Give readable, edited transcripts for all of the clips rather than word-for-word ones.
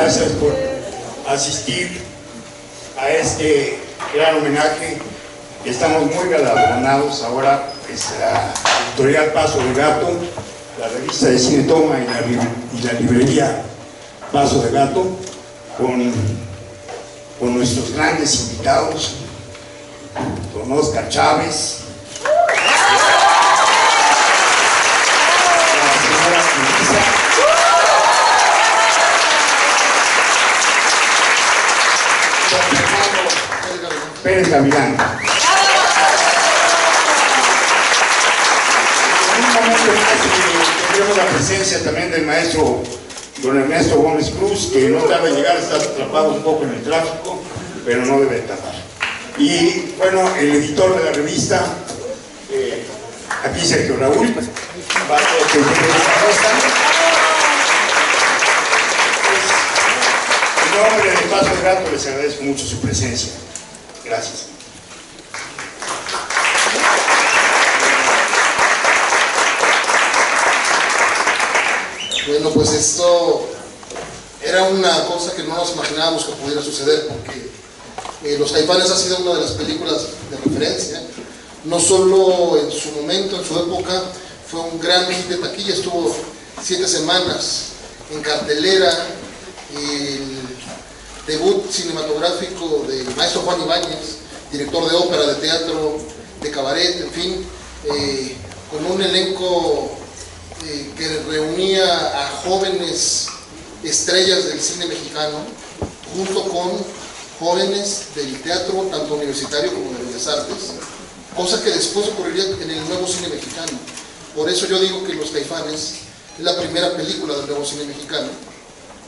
gracias por asistir a este gran homenaje. Estamos muy galardonados ahora, la editorial Paso de Gato, la revista de Cine Toma y la librería Paso de Gato, con nuestros grandes invitados, con Oscar Chávez, la señora Melissa, Pérez Gavilán. En un momento más tendremos la presencia también del maestro don Ernesto Gómez Cruz, que no tarda en llegar, está atrapado un poco en el tráfico, pero no debe tardar. Y bueno, el editor de la revista, aquí Sergio Raúl, va a que en nombre de Paso de Gato les agradezco mucho su presencia. Gracias. Bueno, pues esto era una cosa que no nos imaginábamos que pudiera suceder, porque Los Caifanes ha sido una de las películas de referencia, no solo en su momento, en su época, fue un gran hit de taquilla, estuvo 7 semanas en cartelera, el debut cinematográfico del maestro Juan Ibáñez, director de ópera, de teatro, de cabaret, en fin, con un elenco que reunía a jóvenes estrellas del cine mexicano, junto con jóvenes del teatro, tanto universitario como de Bellas Artes, cosa que después ocurriría en el nuevo cine mexicano. Por eso yo digo que Los Caifanes es la primera película del nuevo cine mexicano,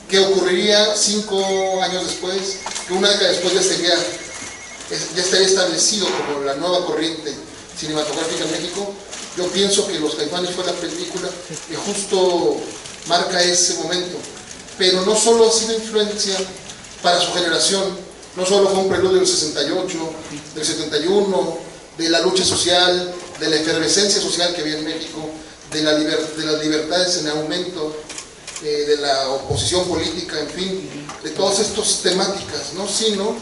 que ocurriría 5 años después, que una década después ya estaría establecido como la nueva corriente cinematográfica en México. Yo pienso que Los Caifanes fue la película que justo marca ese momento, pero no solo ha sido influencia para su generación, no solo fue un preludio del 68, del 71, de la lucha social, de la efervescencia social que había en México, de las libertades en aumento, de la oposición política, en fin, de todas estas temáticas, ¿no? Sino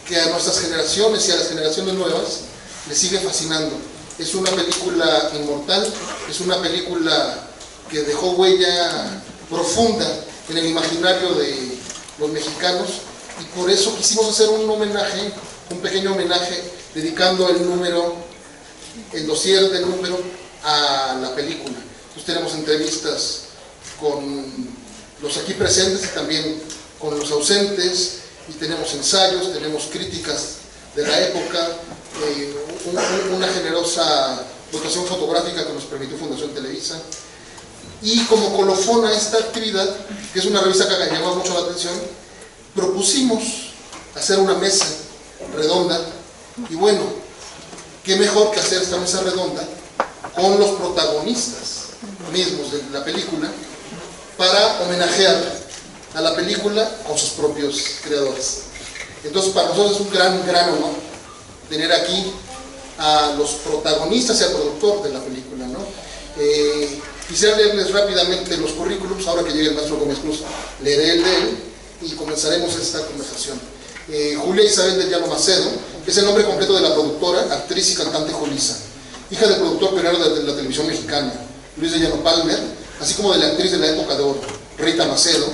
que a nuestras generaciones y a las generaciones nuevas les sigue fascinando. Es una película inmortal, es una película que dejó huella profunda en el imaginario de los mexicanos, y por eso quisimos hacer un homenaje, un pequeño homenaje, dedicando el dossier del número a la película. Entonces tenemos entrevistas con los aquí presentes y también con los ausentes, y tenemos ensayos, tenemos críticas de la época, una generosa dotación fotográfica que nos permitió Fundación Televisa, y como colofón a esta actividad, que es una revista que llamó mucho la atención, propusimos hacer una mesa redonda, y bueno, qué mejor que hacer esta mesa redonda con los protagonistas mismos de la película, para homenajear a la película con sus propios creadores. Entonces para nosotros es un gran honor tener aquí a los protagonistas y al productor de la película, ¿no? Quisiera leerles rápidamente los currículums. Ahora que llegue el maestro Gómez Cruz, leeré el de él y comenzaremos esta conversación. Julia Isabel del Llano Macedo es el nombre completo de la productora, actriz y cantante Julisa, hija del productor pionero de la televisión mexicana, Luis de Llano Palmer, así como de la actriz de la época de oro, Rita Macedo.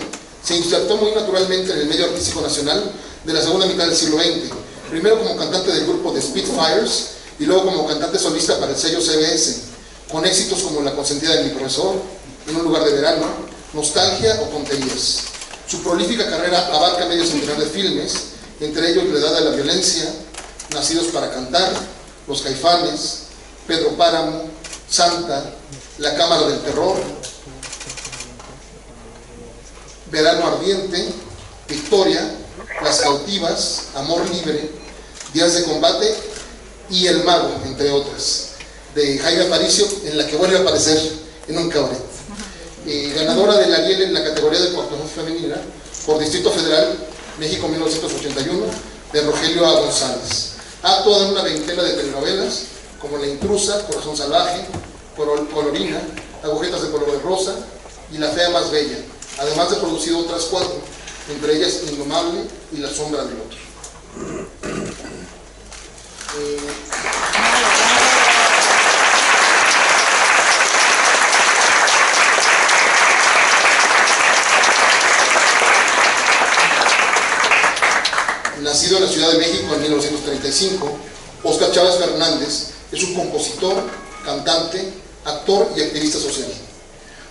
Se insertó muy naturalmente en el medio artístico nacional de la segunda mitad del siglo XX, primero como cantante del grupo de Spitfires y luego como cantante solista para el sello CBS, con éxitos como La consentida de mi profesor, En un lugar de verano, Nostalgia o Tonterías. Su prolífica carrera abarca medio centenar de filmes, entre ellos La edad de la violencia, Nacidos para cantar, Los Caifanes, Pedro Páramo, Santa, La cámara del terror, Verano ardiente, Victoria, Las cautivas, Amor libre, Días de combate y El mago, entre otras, de Jaime Aparicio, en la que vuelve a aparecer en un cabaret. Ganadora del Ariel en la categoría de actuación femenina por Distrito Federal, México 1981, de Rogelio A. González. Ha actuado en una veintena de telenovelas como La intrusa, Corazón salvaje, Colorina, Agujetas de color de rosa y La fea más bella, además de producido otras 4, entre ellas Indomable y La sombra del otro. Nacido en la Ciudad de México en 1935, Óscar Chávez Fernández es un compositor, cantante, actor y activista social.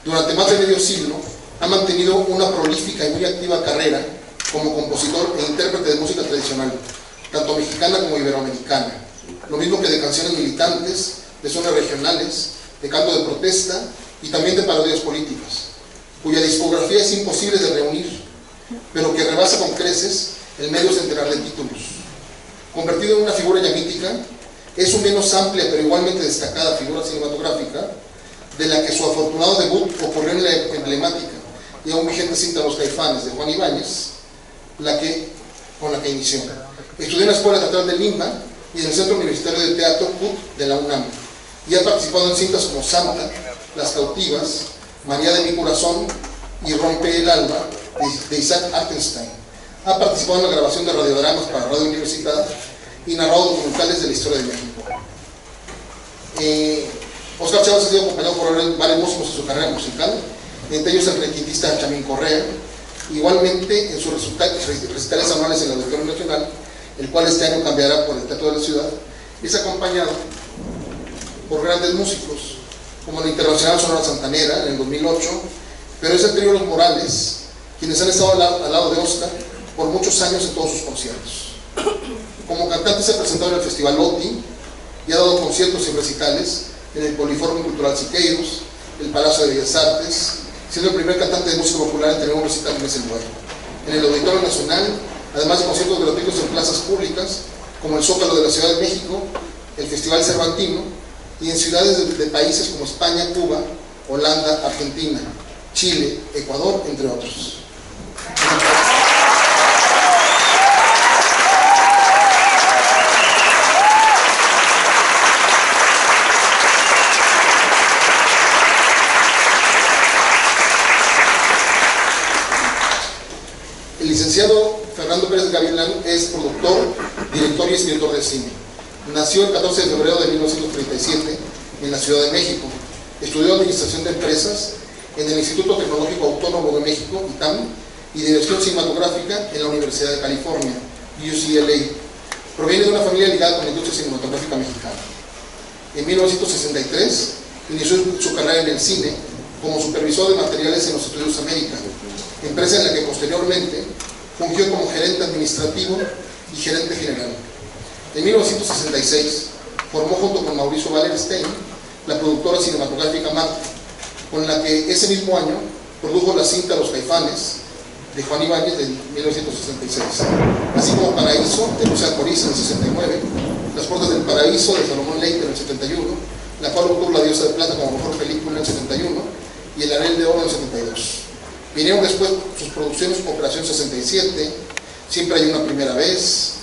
Durante más de medio siglo ha mantenido una prolífica y muy activa carrera como compositor e intérprete de música tradicional, tanto mexicana como iberoamericana, lo mismo que de canciones militantes, de zonas regionales, de canto de protesta y también de parodias políticas, cuya discografía es imposible de reunir, pero que rebasa con creces el medio centenar de títulos. Convertido en una figura ya mítica, es su menos amplia pero igualmente destacada figura cinematográfica, de la que su afortunado debut ocurrió en la emblemática y aún vigente cinta Los Caifanes de Juan Ibáñez, con la que inició. Estudió en la Escuela Teatral de Lima y en el Centro Universitario de Teatro CUT de la UNAM, y ha participado en cintas como Santa, Las Cautivas, María de mi Corazón y Rompe el Alma de Isaac Artenstein. Ha participado en la grabación de radiodramas para Radio Universidad y narrado documentales de la historia de México. Óscar Chávez ha sido acompañado por varios músicos en su carrera musical, entre ellos el requintista Chamín Correa. Igualmente, en sus recitales anuales en el Auditorio Nacional, el cual este año cambiará por el Teatro de la Ciudad, es acompañado por grandes músicos, como la Internacional Sonora Santanera en el 2008, pero es el trío Los Morales, quienes han estado al lado de Óscar por muchos años en todos sus conciertos. Como cantante se ha presentado en el Festival OTI y ha dado conciertos y recitales en el Poliforum Cultural Siqueiros, el Palacio de Bellas Artes, siendo el primer cantante de música popular en tener un recital en ese lugar. En el Auditorio Nacional, además de conciertos gratuitos en plazas públicas, como el Zócalo de la Ciudad de México, el Festival Cervantino, y en ciudades de países como España, Cuba, Holanda, Argentina, Chile, Ecuador, entre otros. El licenciado Fernando Pérez Gavilán es productor, director y escritor de cine. Nació el 14 de febrero de 1937 en la Ciudad de México. Estudió Administración de Empresas en el Instituto Tecnológico Autónomo de México, ITAM, y Dirección Cinematográfica en la Universidad de California, UCLA. Proviene de una familia ligada con la industria cinematográfica mexicana. En 1963 inició su carrera en el cine como supervisor de materiales en los Estudios América, empresa en la que posteriormente fungió como gerente administrativo y gerente general. En 1966 formó junto con Mauricio Wallerstein la productora cinematográfica Marte, con la que ese mismo año produjo la cinta Los Caifanes de Juan Ibáñez de 1966, así como Paraíso de José Alcoriza en el 69, Las Puertas del Paraíso de Salomón Leite en el 71, la cual obtuvo la Diosa de Plata como mejor película en el 71 y el Anel de Oro en el 72. Vinieron después sus producciones como Operación 67, Siempre hay una primera vez,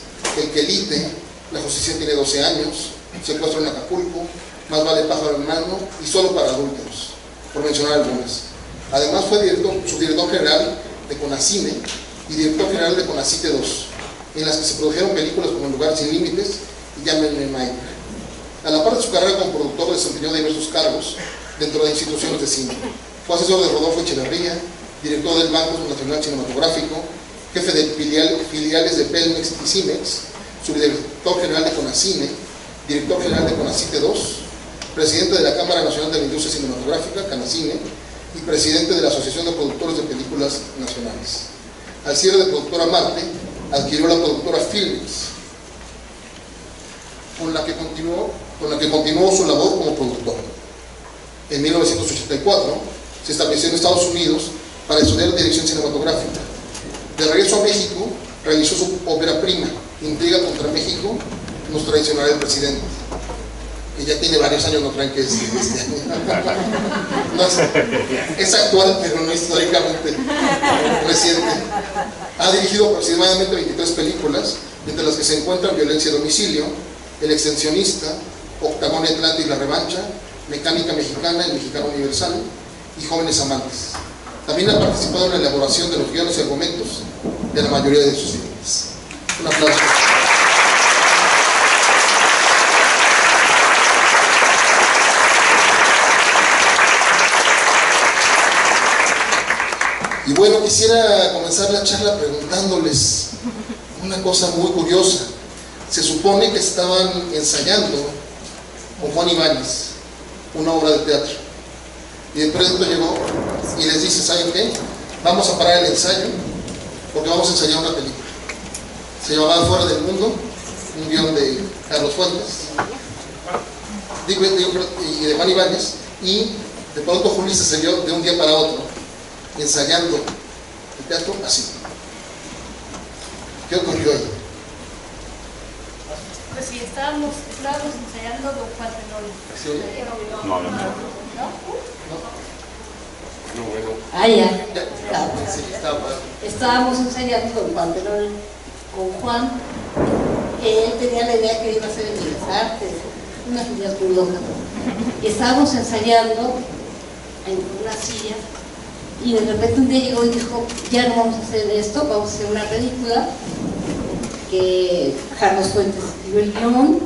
El Quelite, La Justicia tiene 12 años, Secuestro en Acapulco, Más vale pájaro en mano y Solo para adúlteros, por mencionar algunas. Además fue subdirector general de Conacine y director general de Conacite 2, en las que se produjeron películas como El Lugar sin Límites y Llámenme Mike. A la par de su carrera como productor desempeñó diversos cargos dentro de instituciones de cine. Fue asesor de Rodolfo Echeverría, director del Banco Nacional Cinematográfico, jefe de filiales de Pelmex y Cimex, subdirector general de Conacine, director general de Conacite 2, presidente de la Cámara Nacional de la Industria Cinematográfica, Canacine, y presidente de la Asociación de Productores de Películas Nacionales. Al cierre de Productora Marte, adquirió la productora Filmix, con la que continuó su labor como productor. En 1984 se estableció en Estados Unidos para estudiar dirección cinematográfica. De regreso a México, realizó su ópera prima, Intriga contra México, Nos traicionará el presidente, que ya tiene varios años, no crean que es este año. No, es actual, pero no históricamente reciente. Ha dirigido aproximadamente 23 películas, entre las que se encuentran Violencia a domicilio, El extensionista, Octagón Atlante y la revancha, Mecánica mexicana, El mexicano universal y Jóvenes amantes. También ha participado en la elaboración de los guiones y argumentos de la mayoría de sus filmes. Un aplauso. Y bueno, quisiera comenzar la charla preguntándoles una cosa muy curiosa. Se supone que estaban ensayando con Juan Ibáñez una obra de teatro, y de pronto llegó y les dice: ¿saben qué? Vamos a parar el ensayo porque vamos a ensayar una película. Se llamaba Fuera del Mundo, un guión de Carlos Fuentes y de Juan Ibáñez, y de pronto Juli se vio de un día para otro ensayando el teatro así. ¿Qué ocurrió ahí? Pues sí, estábamos ensayando Don Juan Tenorio. ¿Sí oye? No. No, bueno. Ah, ya. Sí, estaba. Estábamos ensayando Don Juan Tenorio con Juan. Él tenía la idea que iba a hacer en Bellas Artes, unas ideas muy locas. Y estábamos ensayando en una silla, y de repente un día llegó y dijo: ya no vamos a hacer esto, vamos a hacer una película, que Carlos Fuentes escribió el guión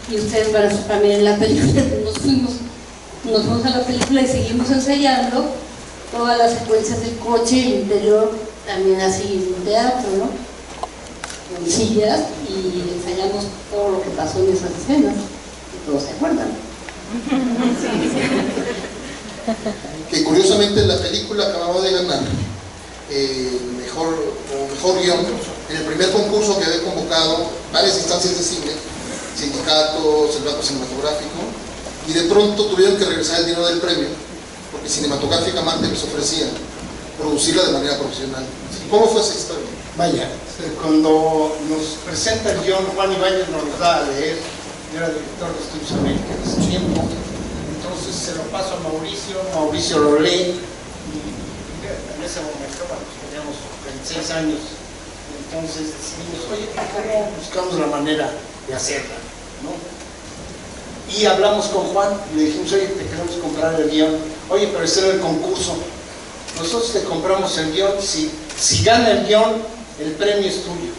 y ustedes van a estar también en la película. Nos fuimos a la película y seguimos ensayando todas las secuencias del coche, el interior también así en un teatro, ¿no? Con sillas, y ensayamos todo lo que pasó en esas escenas, que todos se acuerdan. Que curiosamente la película acababa de ganar mejor guión en el primer concurso que había convocado varias instancias de cine, sindicatos, el banco cinematográfico, y de pronto tuvieron que regresar el dinero del premio porque Cinematográficamente les ofrecía producirla de manera profesional. ¿Cómo fue esa historia? Vaya, cuando nos presenta el guión, Juan Ibáñez nos lo da a leer. Yo era director de Estudios América en ese tiempo, entonces se lo paso a Mauricio lo lee, y en ese momento, bueno, teníamos 26 años, entonces decidimos: oye, ¿cómo buscamos la manera de hacerla? ¿No? Y hablamos con Juan, y le dijimos: oye, te queremos comprar el guión. Oye, pero este era el concurso. Nosotros te compramos el guión, si gana el guión, el premio es tuyo,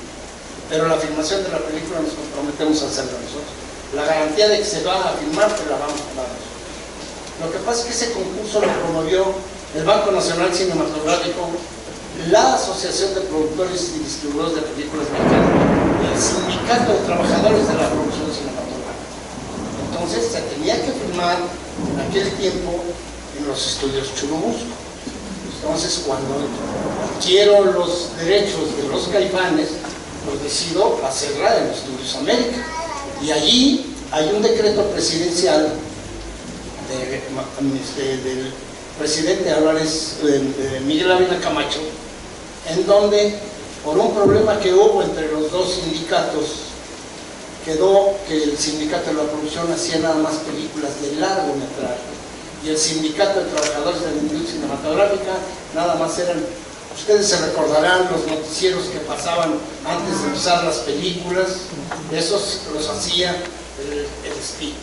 pero la filmación de la película nos comprometemos a hacerla nosotros. La garantía de que se va a filmar, te la vamos a dar nosotros. Lo que pasa es que ese concurso lo promovió el Banco Nacional Cinematográfico, la Asociación de Productores y Distribuidores de Películas Mexicanas y el Sindicato de Trabajadores de la Producción Cinematográfica. Entonces se tenía que filmar en aquel tiempo en los estudios Churubusco. Entonces, cuando adquiero los derechos de los Caifanes, pues decido hacerla en Estudios América. Y allí hay un decreto presidencial del presidente Álvarez, de Miguel Ávila Camacho, en donde, por un problema que hubo entre los dos sindicatos, quedó que el sindicato de la producción hacía nada más películas de largometraje, y el sindicato de trabajadores de la industria cinematográfica nada más eran, ustedes se recordarán, los noticieros que pasaban antes de empezar las películas, esos los hacía el SPIC.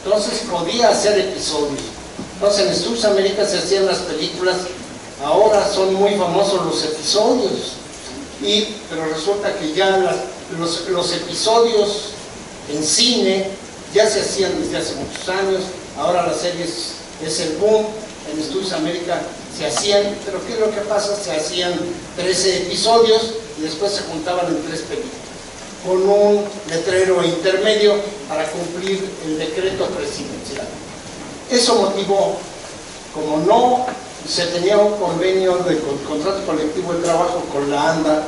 Entonces podía hacer episodios. Entonces en Estudios América se hacían las películas, ahora son muy famosos los episodios, pero resulta que ya los episodios en cine ya se hacían desde hace muchos años. Ahora las series es el boom. En Estudios América se hacían, pero ¿qué es lo que pasa? Se hacían 13 episodios y después se juntaban en 3 películas, con un letrero intermedio para cumplir el decreto presidencial. Eso motivó, como no se tenía un convenio de contrato colectivo de trabajo con la ANDA,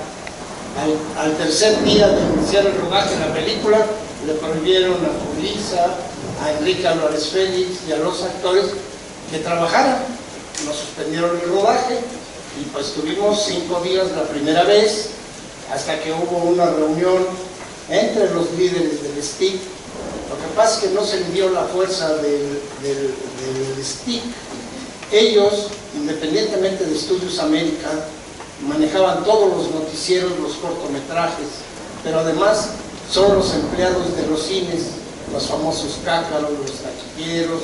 al tercer día de iniciar el rodaje de la película, le prohibieron a Julissa, a Enrique Álvarez Félix y a los actores que trabajaran. Nos suspendieron el rodaje y pues tuvimos 5 días la primera vez, hasta que hubo una reunión entre los líderes del STIC. Lo que pasa es que no se midió la fuerza del STIC. Ellos, independientemente de Estudios América, manejaban todos los noticieros, los cortometrajes, pero además son los empleados de los cines, los famosos cácaros, los taquilleros,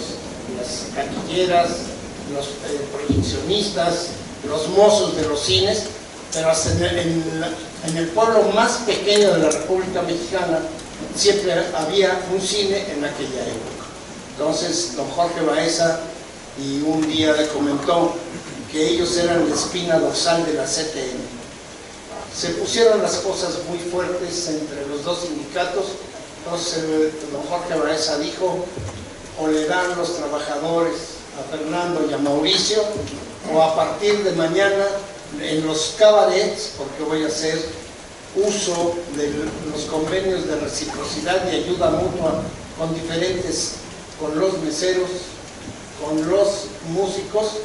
las taquilleras, los proyeccionistas, los mozos de los cines, pero hasta en el pueblo más pequeño de la República Mexicana siempre había un cine en aquella época. Entonces don Jorge Baeza y un día le comentó que ellos eran la espina dorsal de la CTM. Se pusieron las cosas muy fuertes entre los dos sindicatos. Entonces don Jorge Baeza dijo: o le dan los trabajadores a Fernando y a Mauricio, o a partir de mañana en los cabarets, porque voy a hacer uso de los convenios de reciprocidad y ayuda mutua con los meseros, con los músicos,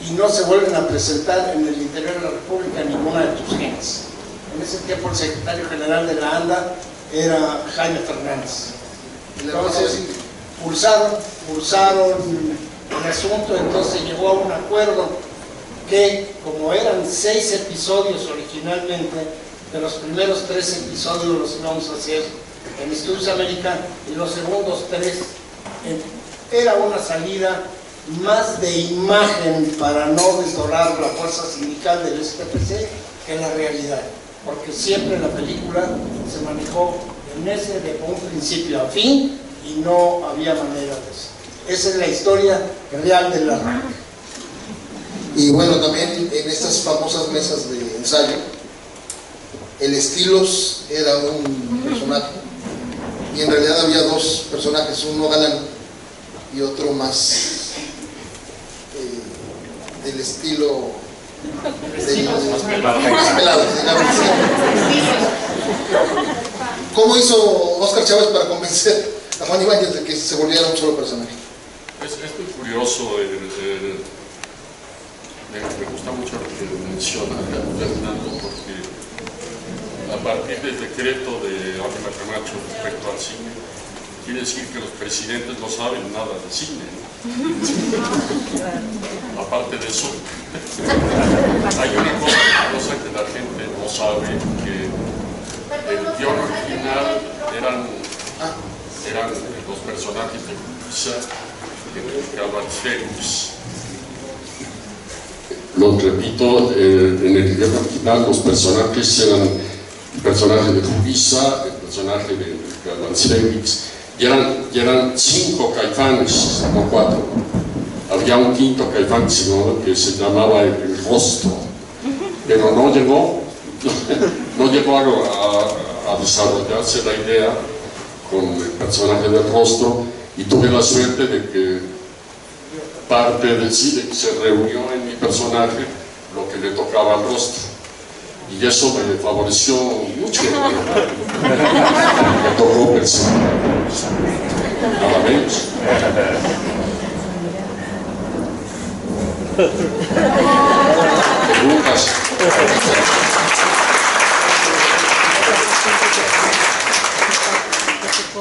y no se vuelven a presentar en el interior de la República ninguna de tus gentes. En ese tiempo el secretario general de la ANDA era Jaime Fernández. Entonces pulsaron el asunto. Entonces llegó a un acuerdo que, como eran 6 episodios originalmente, de los primeros 3 episodios los íbamos a hacer en Estudios América y los segundos 3 era una salida más de imagen para no desdorar la fuerza sindical del STPC que la realidad, porque siempre la película se manejó de un principio a fin y no había manera de eso. Esa es la historia real del arranque. Y bueno, también en estas famosas mesas de ensayo, el Estilos era un personaje, y en realidad había 2 personajes, uno galán y otro más del estilo más pelado, digamos. ¿Cómo hizo Óscar Chávez para convencer a Juan Ibáñez de que se volviera un solo personaje? Es muy curioso, me gusta mucho lo que menciona Fernando, porque a partir del decreto de Ávila Camacho respecto al cine, quiere decir que los presidentes no saben nada de cine, ¿no? Aparte de eso, hay una cosa que la gente no sabe, que el guión original eran los personajes de Pisa, de Álvaro Félix. Lo repito, en el guión original los personajes eran el personaje de Jubisa, el personaje de Álvaro Félix, y eran 5 Caifanes, no 4. Había un quinto Caifán que se llamaba el Rostro, pero no llegó a desarrollarse la idea con el personaje del Rostro, y tuve la suerte de que parte del cine se reunió en mi personaje lo que le tocaba al Rostro, y eso me favoreció mucho. Me tocó personaje, nada menos. Preguntas.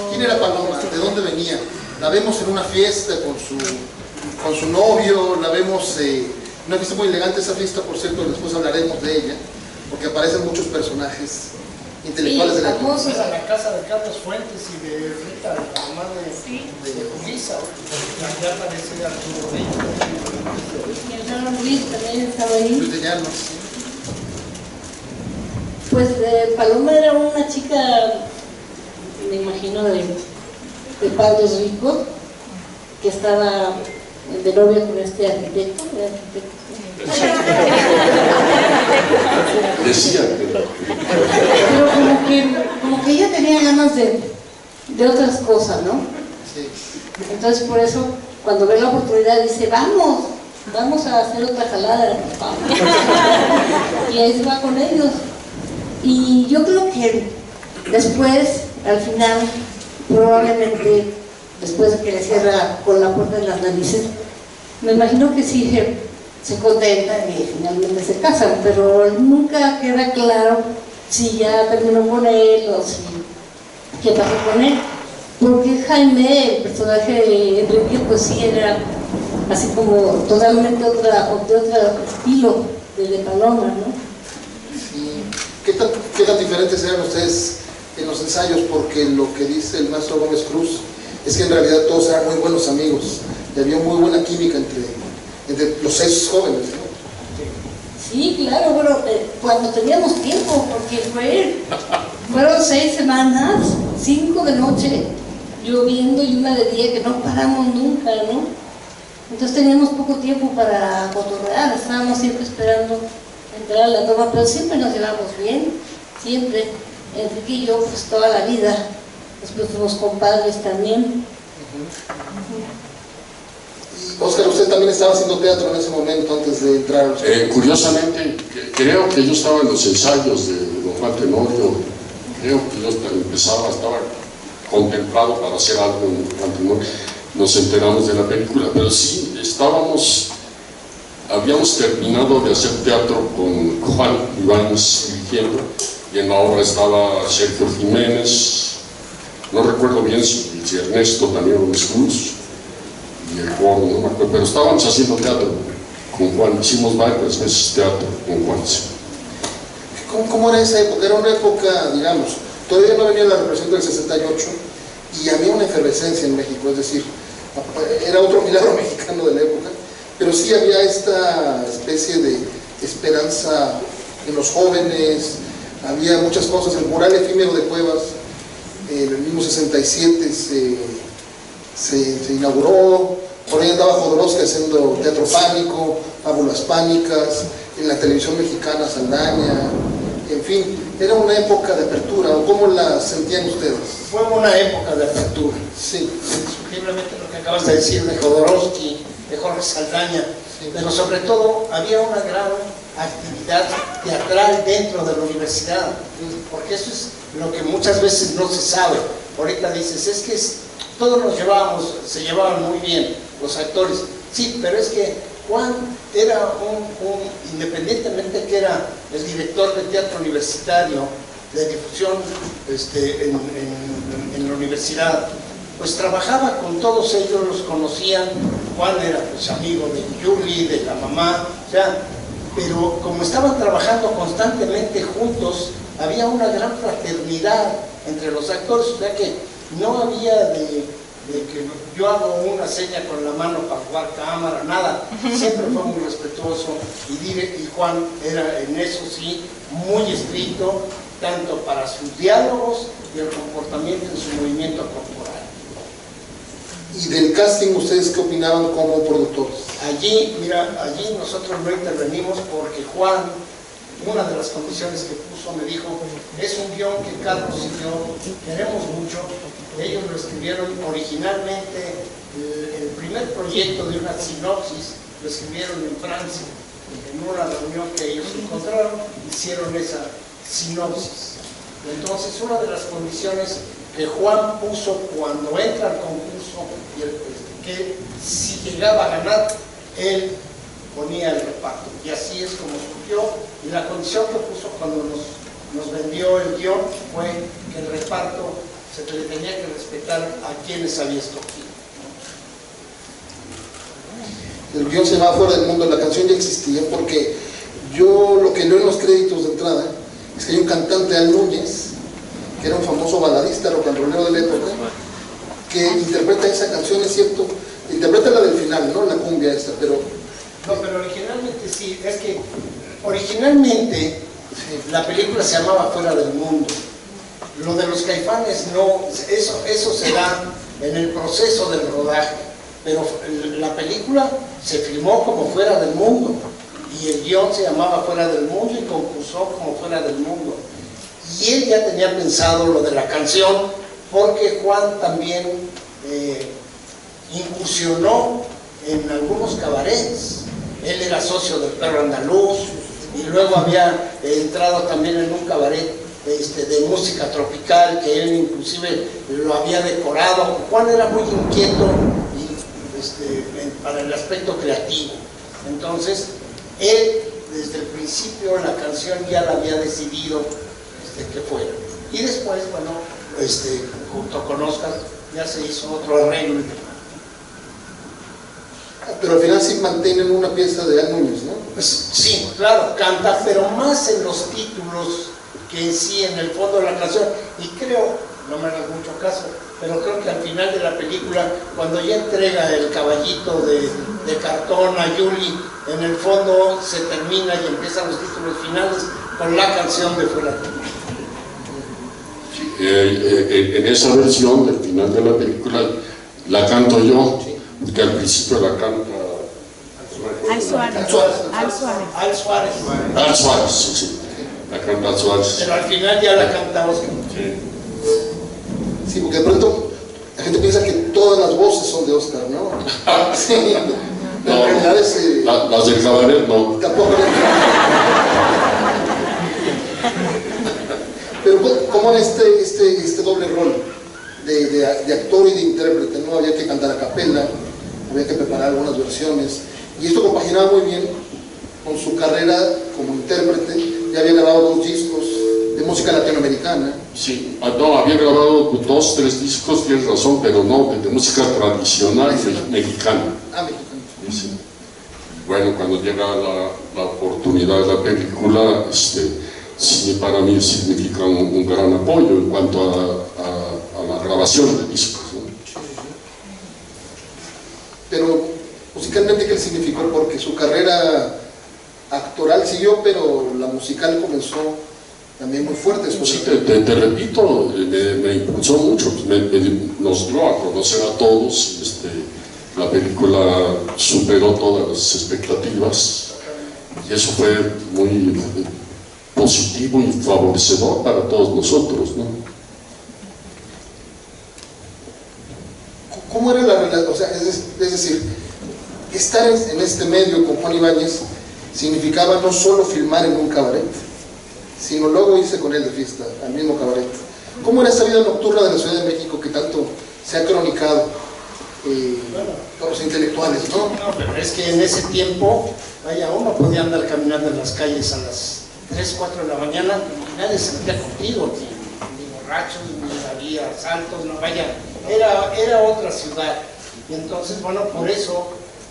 ¿Quién era Paloma? ¿De dónde venía? La vemos en una fiesta con su novio, la vemos una fiesta muy elegante. Esa fiesta, por cierto, después hablaremos de ella, porque aparecen muchos personajes intelectuales de la época. Famosos a la casa de Carlos Fuentes y de Rita, la mamá de Julissa, ya aparece Arturo Reyes. Y el hermano Luis también estaba ahí. Luis de Llanos. Pues Paloma era una chica, me imagino, de padres ricos, que estaba de novia con este arquitecto. Decía Pero como que ella tenía ganas de otras cosas, ¿no? Sí. Entonces por eso, cuando ve la oportunidad, dice, vamos a hacer otra jalada. Y ahí se va con ellos. Y yo creo que después, al final, probablemente, después de que le cierra con la puerta de las narices, me imagino que sí se contentan y finalmente se casan, pero nunca queda claro si ya terminó con él o si qué pasó con él, porque Jaime, el personaje de Enrique, pues sí era así como totalmente de otro estilo de Paloma, ¿no? ¿Qué tan diferentes eran ustedes en los ensayos? Porque lo que dice el maestro Gómez Cruz es que en realidad todos eran muy buenos amigos y había muy buena química entre los 6 jóvenes, ¿no? Sí, claro, bueno, cuando teníamos tiempo, porque fueron 6 semanas, 5 de noche, lloviendo y 1 de día, que no paramos nunca, ¿no? Entonces teníamos poco tiempo para cotorrear, estábamos siempre esperando entrar a la toma, pero siempre nos llevamos bien, siempre. Enrique y yo, pues toda la vida, después fuimos compadres también. Óscar, usted también estaba haciendo teatro en ese momento antes de entrar a los... Curiosamente, creo que yo estaba en los ensayos de Don Juan Tenorio, creo que yo estaba contemplado para hacer algo en Juan Tenorio, nos enteramos de la película, pero sí, habíamos terminado de hacer teatro con Juan Ibáñez dirigiendo, y en la obra estaba Sergio Jiménez, no recuerdo bien si Ernesto Daniel Gómez Cruz, y el coro, no me acuerdo, pero estábamos haciendo teatro con Juan, hicimos varias veces teatro con Juan. ¿Cómo era esa época? Era una época, digamos, todavía no venía la represión del 68 y había una efervescencia en México, es decir, era otro milagro mexicano de la época, pero sí había esta especie de esperanza en los jóvenes, había muchas cosas. El mural efímero de Cuevas, en el mismo 67 se inauguró, por ahí andaba Jodorowsky haciendo Teatro Pánico, Fábulas Pánicas, en la televisión mexicana Saldaña, en fin, era una época de apertura. ¿O cómo la sentían ustedes? Fue una época de apertura. Sí. Indiscutiblemente lo que acabas de decir de Jodorowsky, de Jorge Saldaña, sí. Pero sobre todo había una gran actividad teatral dentro de la universidad, porque eso es lo que muchas veces no se sabe. Ahorita dices, es que todos se llevaban muy bien los actores, sí, pero es que Juan era independientemente que era el director de teatro universitario, de difusión en la universidad, pues trabajaba con todos ellos, los conocían. Juan era pues amigo de Yuli, de la mamá, o sea, pero como estaban trabajando constantemente juntos, había una gran fraternidad entre los actores, o sea que no había de que yo hago una seña con la mano para jugar cámara, nada, siempre fue muy respetuoso, y Juan era en eso sí muy estricto, tanto para sus diálogos y el comportamiento en su movimiento corporal. ¿Y del casting ustedes qué opinaban como productores? Allí nosotros no intervenimos porque Juan, una de las condiciones que puso, me dijo, es un guión que Carlos y yo queremos mucho. Ellos lo escribieron originalmente, el primer proyecto de una sinopsis lo escribieron en Francia, en una reunión que ellos encontraron, hicieron esa sinopsis. Entonces, una de las condiciones que Juan puso cuando entra al concurso, que si llegaba a ganar, él ponía el reparto, y así es como surgió. Y la condición que puso cuando nos vendió el guión fue que el reparto se le tenía que respetar a quienes había escogido. El guión se llamaba Fuera del Mundo, la canción ya existía, porque yo lo que leo en los créditos de entrada es que hay un cantante, Al Núñez, que era un famoso baladista rock and rollero de la época, que interpreta esa canción, es cierto, interpreta la del final, no la cumbia esta, pero... No, pero originalmente sí, es que originalmente la película se llamaba Fuera del Mundo. Lo de los Caifanes no, eso se da en el proceso del rodaje, pero la película se filmó como Fuera del Mundo y el guión se llamaba Fuera del Mundo y concursó como Fuera del Mundo. Y él ya tenía pensado lo de la canción porque Juan también incursionó en algunos cabarets. Él era socio del Perro Andaluz y luego había entrado también en un cabaret de música tropical que él inclusive lo había decorado. Juan era muy inquieto para el aspecto creativo. Entonces, él desde el principio la canción ya la había decidido que fuera. Y después, bueno, junto con Óscar ya se hizo otro arreglo. Pero al final sí mantienen una pieza de Al Núñez, ¿no? Pues, sí, claro, canta, pero más en los títulos que en sí, en el fondo de la canción. Y creo, no me hagas mucho caso, pero creo que al final de la película, cuando ya entrega el caballito de cartón a Yuli, en el fondo se termina y empiezan los títulos finales con la canción de Fuera. En esa versión del final de la película la canto yo, porque al principio la canta Al Suárez. Al Suárez. Al Suárez, sí. La canta Al Suárez. Pero al final ya la canta Oscar. Sí, porque de pronto la gente piensa que todas las voces son de Oscar, ¿no? Sí. No, en realidad es, las del cabaret no. tampoco. Pero ¿cómo era este doble rol de actor y de intérprete? ¿No? Había que cantar a capela, había que preparar algunas versiones, y esto compaginaba muy bien con su carrera como intérprete. Ya había grabado 2 discos de música latinoamericana. Sí, no, había grabado 2, 3 discos, tienes razón, pero no, de música tradicional mexicana. Ah, mexicana. Sí. Bueno, cuando llega la oportunidad de la película, sí, para mí significa un gran apoyo en cuanto a la grabación de discos, ¿no? Pero musicalmente, ¿qué significó? Porque su carrera actoral siguió, pero la musical comenzó también muy fuerte. Sí, te repito, me impulsó mucho, nos dio a conocer a todos. La película superó todas las expectativas y eso fue muy positivo y favorecedor para todos nosotros, ¿no? ¿Cómo era la relación? O sea, es decir, estar en este medio con Juan Ibáñez significaba no solo filmar en un cabaret, sino luego irse con él de fiesta al mismo cabaret. ¿Cómo era esta vida nocturna de la Ciudad de México que tanto se ha cronicado por los intelectuales, ¿no? No, pero es que en ese tiempo, vaya, uno podía andar caminando en las calles a las 3, 4 de la mañana, nadie se metía contigo, ni borrachos, ni había asaltos, no, vaya, era otra ciudad. Y entonces, bueno, por eso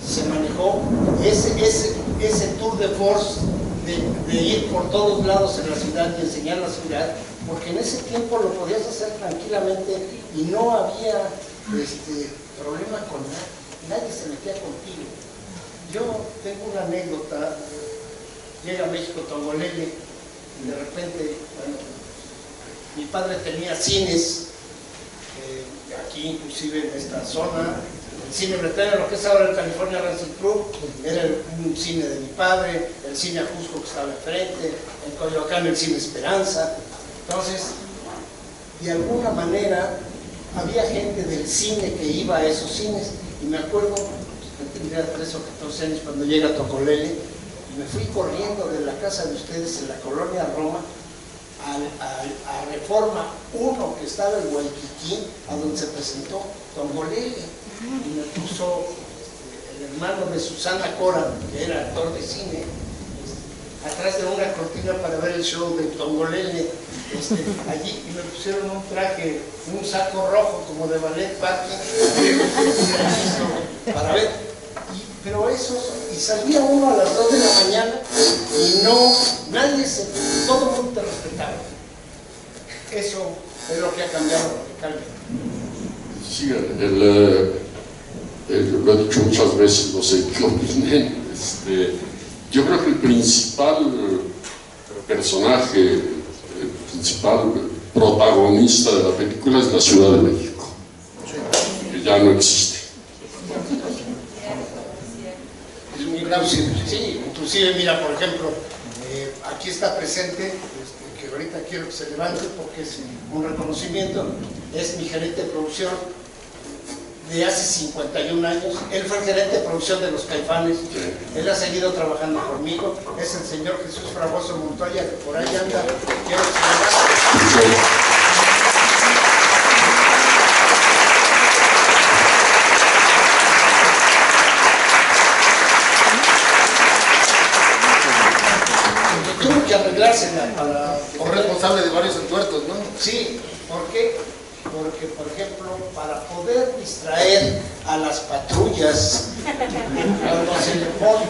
se manejó ese tour de force de ir por todos lados en la ciudad y enseñar la ciudad, porque en ese tiempo lo podías hacer tranquilamente y no había problema con nadie se metía contigo. Yo tengo una anécdota. Llega a México Tongolele y de repente, bueno, mi padre tenía cines aquí, inclusive en esta zona, el cine Bretaña, lo que es ahora el California Dancing Club, era un cine de mi padre, el cine Ajusco que estaba enfrente, en Coyoacán el cine Esperanza. Entonces, de alguna manera, había gente del cine que iba a esos cines, y me acuerdo, tendría 13 o 14 años cuando llega a Tongolele, y me fui corriendo de la casa de ustedes en la colonia Roma a Reforma 1, que estaba en Guayquiquín, a donde se presentó Tongolele, y me puso el hermano de Susana Cora, que era actor de cine, atrás de una cortina para ver el show de Tongolele, allí, y me pusieron un traje, un saco rojo como de ballet parking para ver, pero eso, y salía uno a las 2 de la mañana y todo el mundo te respetaba. Eso es lo que ha cambiado radicalmente. Sí, lo he dicho muchas veces, no sé qué opinan. Yo creo que el principal personaje, el principal protagonista de la película es la Ciudad de México, que ya no existe. Es muy grave, sí, inclusive mira, por ejemplo, aquí está presente, que ahorita quiero que se levante porque es un reconocimiento, es mi gerente de producción de hace 51 años. Él fue el gerente de producción de Los Caifanes. Él ha seguido trabajando conmigo. Es el señor Jesús Fragoso Montoya, que por ahí anda. Quiero que se levante. Tuvo que arreglársela para... O responsable de varios entuertos, ¿no? Sí, ¿por qué? Porque, por ejemplo, para poder distraer a las patrullas,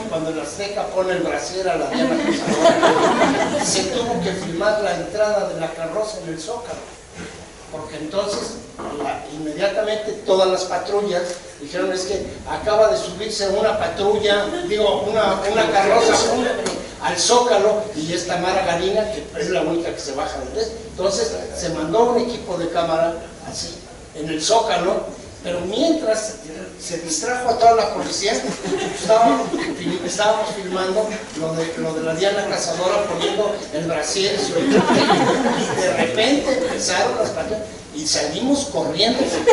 cuando el Azteca pone el brasier a la Diana Cazadora, se tuvo que filmar la entrada de la carroza en el Zócalo. porque entonces inmediatamente todas las patrullas dijeron: es que acaba de subirse una patrulla, una carroza al Zócalo, y esta Mara Garina, que es la única que se baja del test. Entonces se mandó un equipo de cámara así en el Zócalo, pero mientras se distrajo a toda la policía, estábamos filmando lo de la Diana Cazadora poniendo el brasier, y de repente empezaron las patrullas y salimos corriendo porque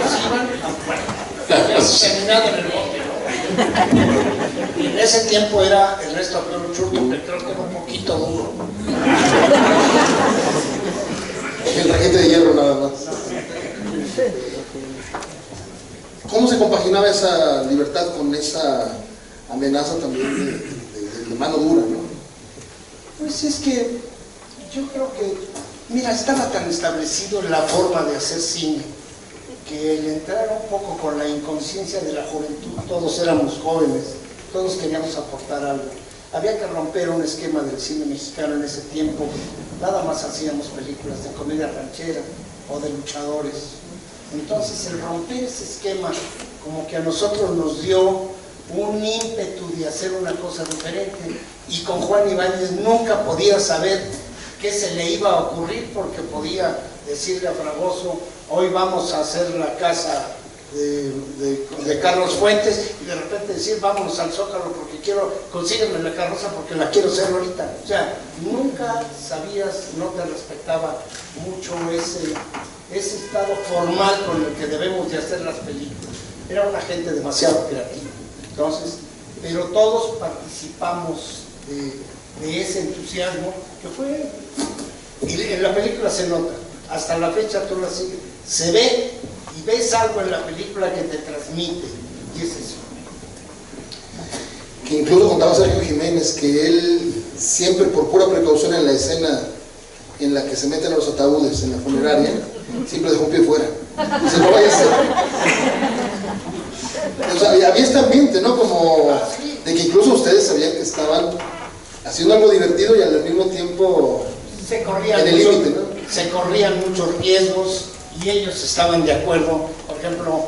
nos iban a habíamos terminado en el bote, ¿no? Y en ese tiempo era el resto de Churto, que creo que era un poquito duro. El raquete de hierro nada más. ¿Cómo se compaginaba esa libertad con esa amenaza también de mano dura, no? Pues es que yo creo que, mira, estaba tan establecido la forma de hacer cine, que el entrar un poco con la inconsciencia de la juventud, todos éramos jóvenes, todos queríamos aportar algo. Había que romper un esquema del cine mexicano en ese tiempo. Nada más hacíamos películas de comedia ranchera o de luchadores. Entonces el romper ese esquema como que a nosotros nos dio un ímpetu de hacer una cosa diferente, y con Juan Ibáñez nunca podía saber qué se le iba a ocurrir, porque podía decirle a Fragoso: hoy vamos a hacer la casa de Carlos Fuentes, y de repente decir: vámonos al Zócalo porque consígueme la carroza porque la quiero hacer ahorita. O sea, nunca sabías, no te respetaba mucho ese estado formal con el que debemos de hacer las películas. Era una gente demasiado creativa. Entonces, pero todos participamos de ese entusiasmo que fue, y en la película se nota, hasta la fecha tú la sigues, se ve y ves algo en la película que te transmite, y es eso. Que incluso contaba Sergio Jiménez que él siempre, por pura precaución en la escena en la que se meten a los ataúdes en la funeraria, siempre dejó un pie fuera. Dice: no vaya a ser. O sea, había este ambiente, ¿no? Como de que incluso ustedes sabían que estaban haciendo algo divertido y al mismo tiempo en el límite, ¿no? Se corrían muchos riesgos y ellos estaban de acuerdo. Por ejemplo,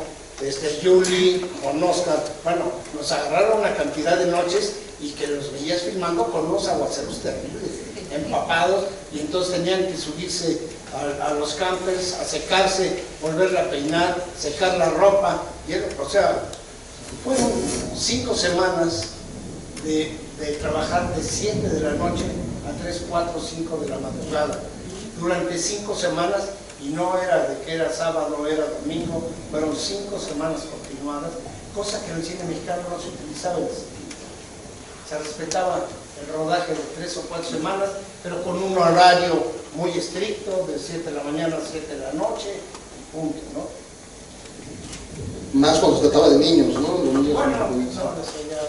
Yuli con Oscar, bueno, nos agarraron una cantidad de noches y que los veías filmando con unos aguaceros terribles, empapados, y entonces tenían que subirse a los campers, a secarse, volverla a peinar, secar la ropa, o sea, fueron 5 semanas de trabajar de 7 de la noche a 3, 4, 5 de la madrugada, durante 5 semanas, y no era de que era sábado, era domingo, fueron 5 semanas continuadas, cosa que en el cine mexicano no se utilizaba. Se respetaba el rodaje de 3 o 4 semanas, pero con un horario muy estricto, de 7 de la mañana a 7 de la noche, punto, ¿no? Más cuando se trataba de niños, ¿no? Los niños, bueno, eso ya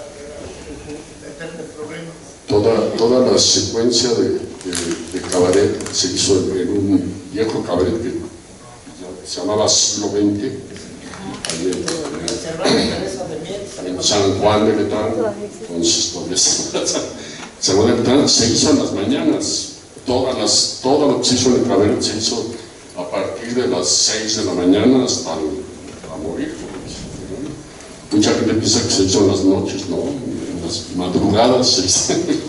depende del problema. Toda la secuencia de cabaret se hizo en un viejo cabaret que se llamaba Siglo XX, en San Juan de Letrán. Entonces San Juan de Letrán se hizo en las mañanas. Todo lo que se hizo en el cabaret se hizo a partir de las 6 de la mañana hasta a morir. Mucha gente piensa que se hizo en las noches, ¿no? En las madrugadas se hicieron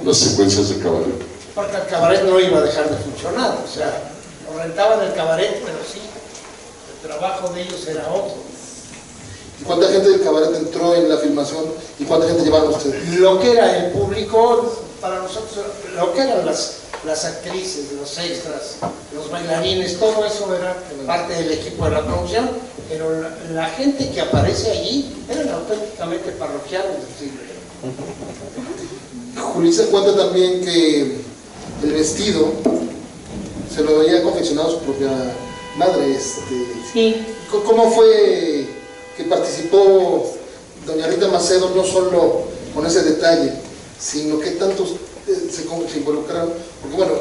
las secuencias de cabaret. Porque el cabaret no iba a dejar de funcionar, o sea, lo rentaban el cabaret, pero sí, el trabajo de ellos era otro. ¿Y cuánta gente del cabaret entró en la filmación y cuánta gente llevaron ustedes? Lo que era el público, para nosotros, lo que eran las actrices, los extras, los bailarines, todo eso era parte del equipo de la producción, pero la gente que aparece allí eran auténticamente parroquianos del siglo. Julissa cuenta también que el vestido se lo había confeccionado su propia madre. Sí. ¿Cómo fue que participó doña Rita Macedo, no solo con ese detalle, sino que tantos se involucraron? Porque bueno,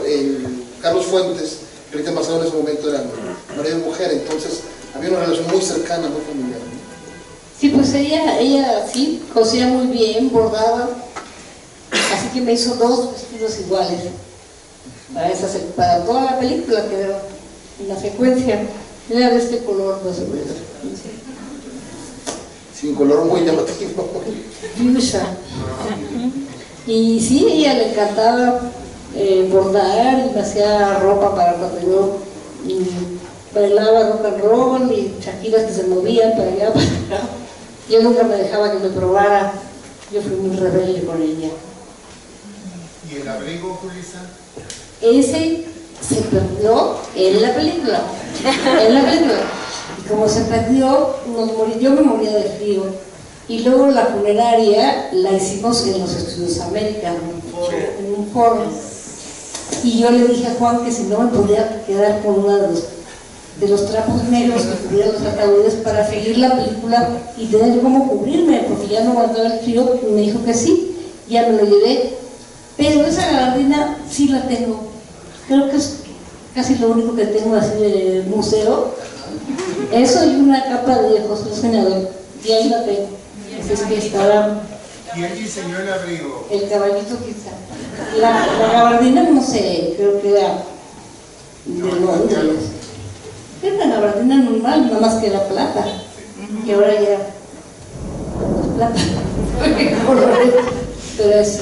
Carlos Fuentes, Rita Macedo en ese momento eran marido y mujer, entonces había una relación muy cercana, muy familiar, ¿no? Sí, pues ella sí, cosía muy bien, bordaba, así que me hizo 2 vestidos iguales. para toda la película, que era una secuencia, era de este color más o menos. Sí, un color muy llamativo. Fuchsia. Y sí, ella le encantaba bordar y me hacía ropa para cuando yo bailaba rock and roll y chaquiras que se movían para allá, para acá. Yo nunca me dejaba que me probara, yo fui muy rebelde con ella. ¿Y el abrigo, Julissa? Ese se perdió en la película, y como se perdió, yo me moría de frío, y luego la funeraria la hicimos en los Estudios América, en un foro, y yo le dije a Juan que si no me podía quedar con uno de los trapos negros que cubrían los ataúdes para seguir la película y tener cómo cubrirme, porque ya no aguantaba el frío, y me dijo que sí, ya me lo llevé, pero esa gabardina sí la tengo. Creo que es casi lo único que tengo así de museo. Eso y una capa de José Senador. Y ahí la tengo. Así es que estaba. ¿Quién diseñó el abrigo? El caballito quizá. La gabardina no sé, creo que era de Londres. Era una gabardina normal, nada más que era plata. Que ahora ya no es plata. Pero es.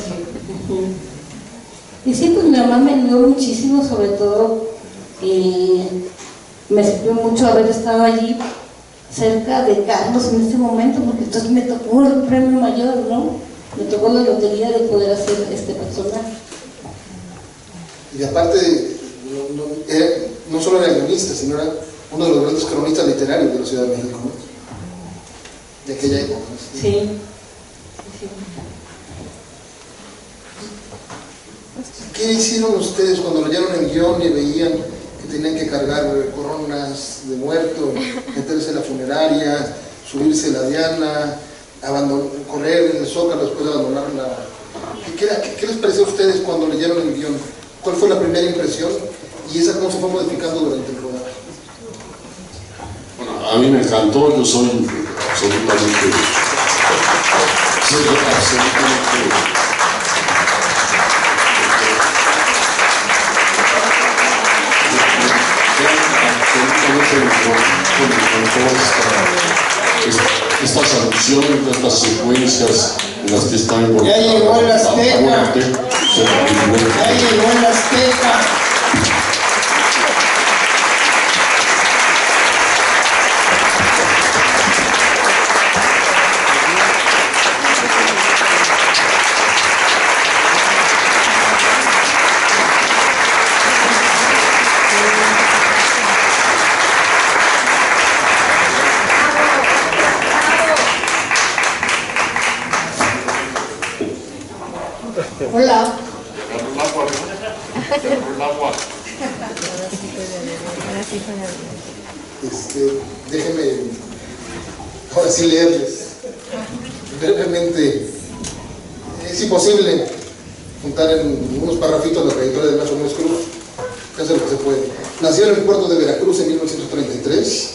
Y sí, pues mi mamá me ayudó muchísimo, sobre todo me sirvió mucho haber estado allí cerca de Carlos en este momento, porque entonces me tocó el premio mayor, ¿no? Me tocó la lotería de poder hacer este personaje. Y aparte, no solo era guionista, sino era uno de los grandes cronistas literarios de la Ciudad de México, ¿no? De aquella época, ¿no? Sí. ¿Qué hicieron ustedes cuando leyeron el guión y veían que tenían que cargar coronas de muerto, meterse en la funeraria, subirse la diana, correr en el zócalo después de abandonar la... ¿Qué les pareció a ustedes cuando leyeron el guión? ¿Cuál fue la primera impresión? ¿Y esa cómo se fue modificando durante el rodaje? Bueno, a mí me encantó, yo soy absolutamente estas alusiones, estas secuencias en las que están involucradas. Ya llegó el Azteca. Ya llegó el Azteca. Hola. Déjenme ahora sí leerles brevemente. Es imposible juntar en unos parrafitos la trayectoria de Ernesto Gómez Cruz, que hace lo que se puede. Nació en el puerto de Veracruz en 1933.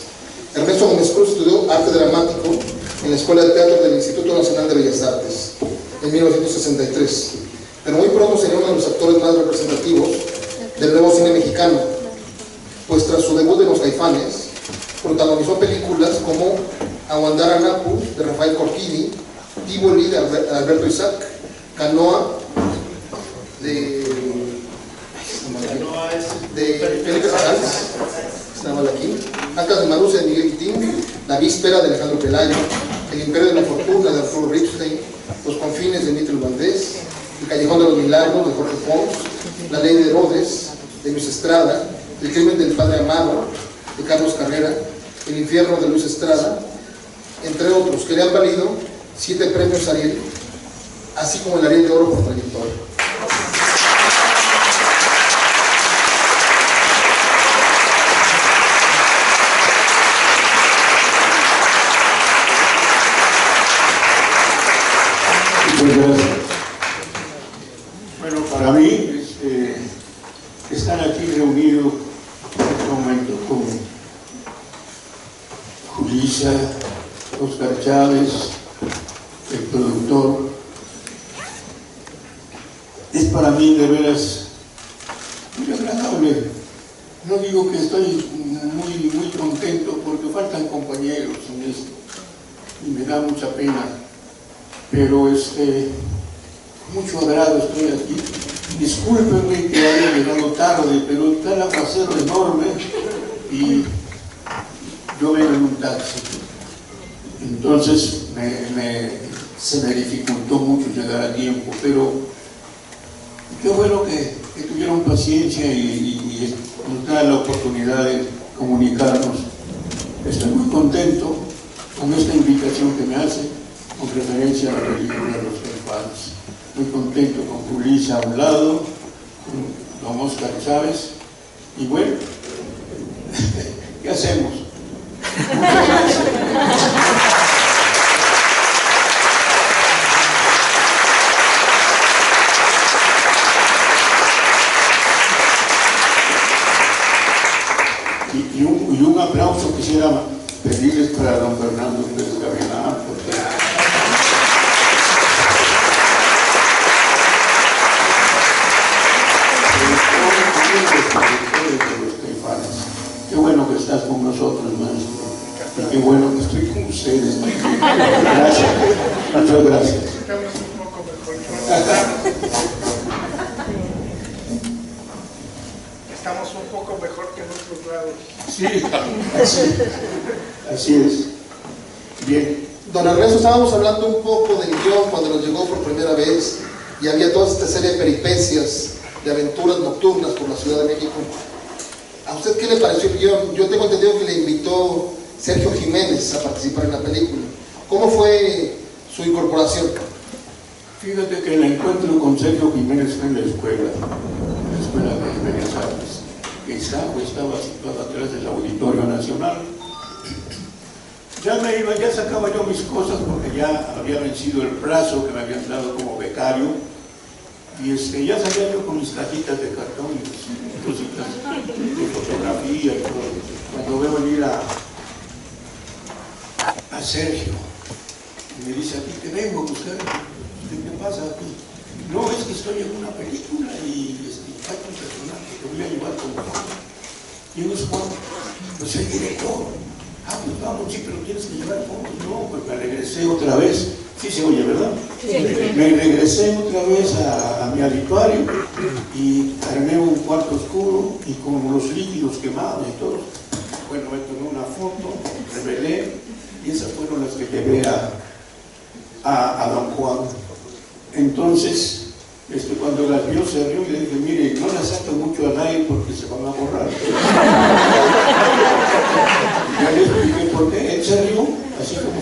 Ernesto Gómez Cruz estudió arte dramático en la Escuela de Teatro del Instituto Nacional de Bellas Artes en 1963, pero muy pronto sería uno de los actores más representativos del nuevo cine mexicano, pues tras su debut en Los Caifanes protagonizó películas como Aguandaranapu de Rafael Corquini, Tivoli de Alberto Isaac, Canoa de Felipe Sanz, estaba aquí, Acas de Marusa de Miguel Quitín, La Víspera de Alejandro Pelayo, El Imperio de la Fortuna de Arturo Ripstein, Los Confines de Mitre Valdés, El Callejón de los Milagros de Jorge Pons, La Ley de Herodes de Luis Estrada, El Crimen del Padre Amado de Carlos Carrera, El Infierno de Luis Estrada, entre otros, que le han valido 7 premios Ariel, así como el Ariel de Oro por trayectoria. Bueno, para mí, están aquí reunidos en este momento con Julissa, Oscar Chávez, el productor. Es para mí de veras no digo que estoy muy contento porque faltan compañeros en esto y me da mucha pena, pero con mucho agrado estoy aquí. Discúlpenme que haya llegado tarde, pero está el aguacero enorme y yo vengo en un taxi. Entonces se me dificultó mucho llegar a tiempo, pero qué bueno que tuvieron paciencia y nos da la oportunidad de comunicarnos. Estoy muy contento con esta invitación que me hace con referencia a la película de los Caifanes. Muy contento con Julissa a un lado, con don Oscar Chávez, y bueno, ¿qué hacemos? Muchas gracias. Y un aplauso quisiera pedirles para don Fernando Pérez Gavilán, porque qué bueno que estás con nosotros, maestro, y qué bueno que estoy con ustedes. Gracias, muchas gracias. Estamos un poco mejor. Estamos un poco mejor que en otros lados. Sí, así es. Bien. Don Ernesto, estábamos hablando un poco del guión cuando nos llegó por primera vez y había toda esta serie de peripecias, de aventuras nocturnas por la Ciudad de México. ¿A usted qué le pareció el guión? Yo tengo entendido que le invitó Sergio Jiménez a participar en la película. ¿Cómo fue su incorporación? Fíjate que el encuentro con Sergio Jiménez fue en la escuela de Bellas Artes, que estaba situada atrás del Auditorio Nacional. Ya sacaba yo mis cosas porque ya había vencido el plazo que me habían dado como becario, y ya salía yo con mis cajitas de cartón y cositas de fotografía y todo. Cuando veo venir a Sergio, y me dice: aquí te vengo a buscar. ¿Qué pasa aquí? No, es que estoy en una película y hay un personaje que voy a llevar como Juan. ¿Quién es Juan? Pues el director. Ah, pues vamos, sí, pero tienes que llevar fotos. No, pues me regresé otra vez. Sí se oye, ¿verdad? Sí. Me regresé otra vez a mi habituario y armé un cuarto oscuro y con los líquidos quemados y todo. Bueno, me tomé una foto, revelé, y esas fueron las que llevé a don Juan. Entonces, cuando las vio se rió y le dije: mire, no las saco mucho al aire porque se van a borrar. Ya le expliqué por qué. Él se rió, así como.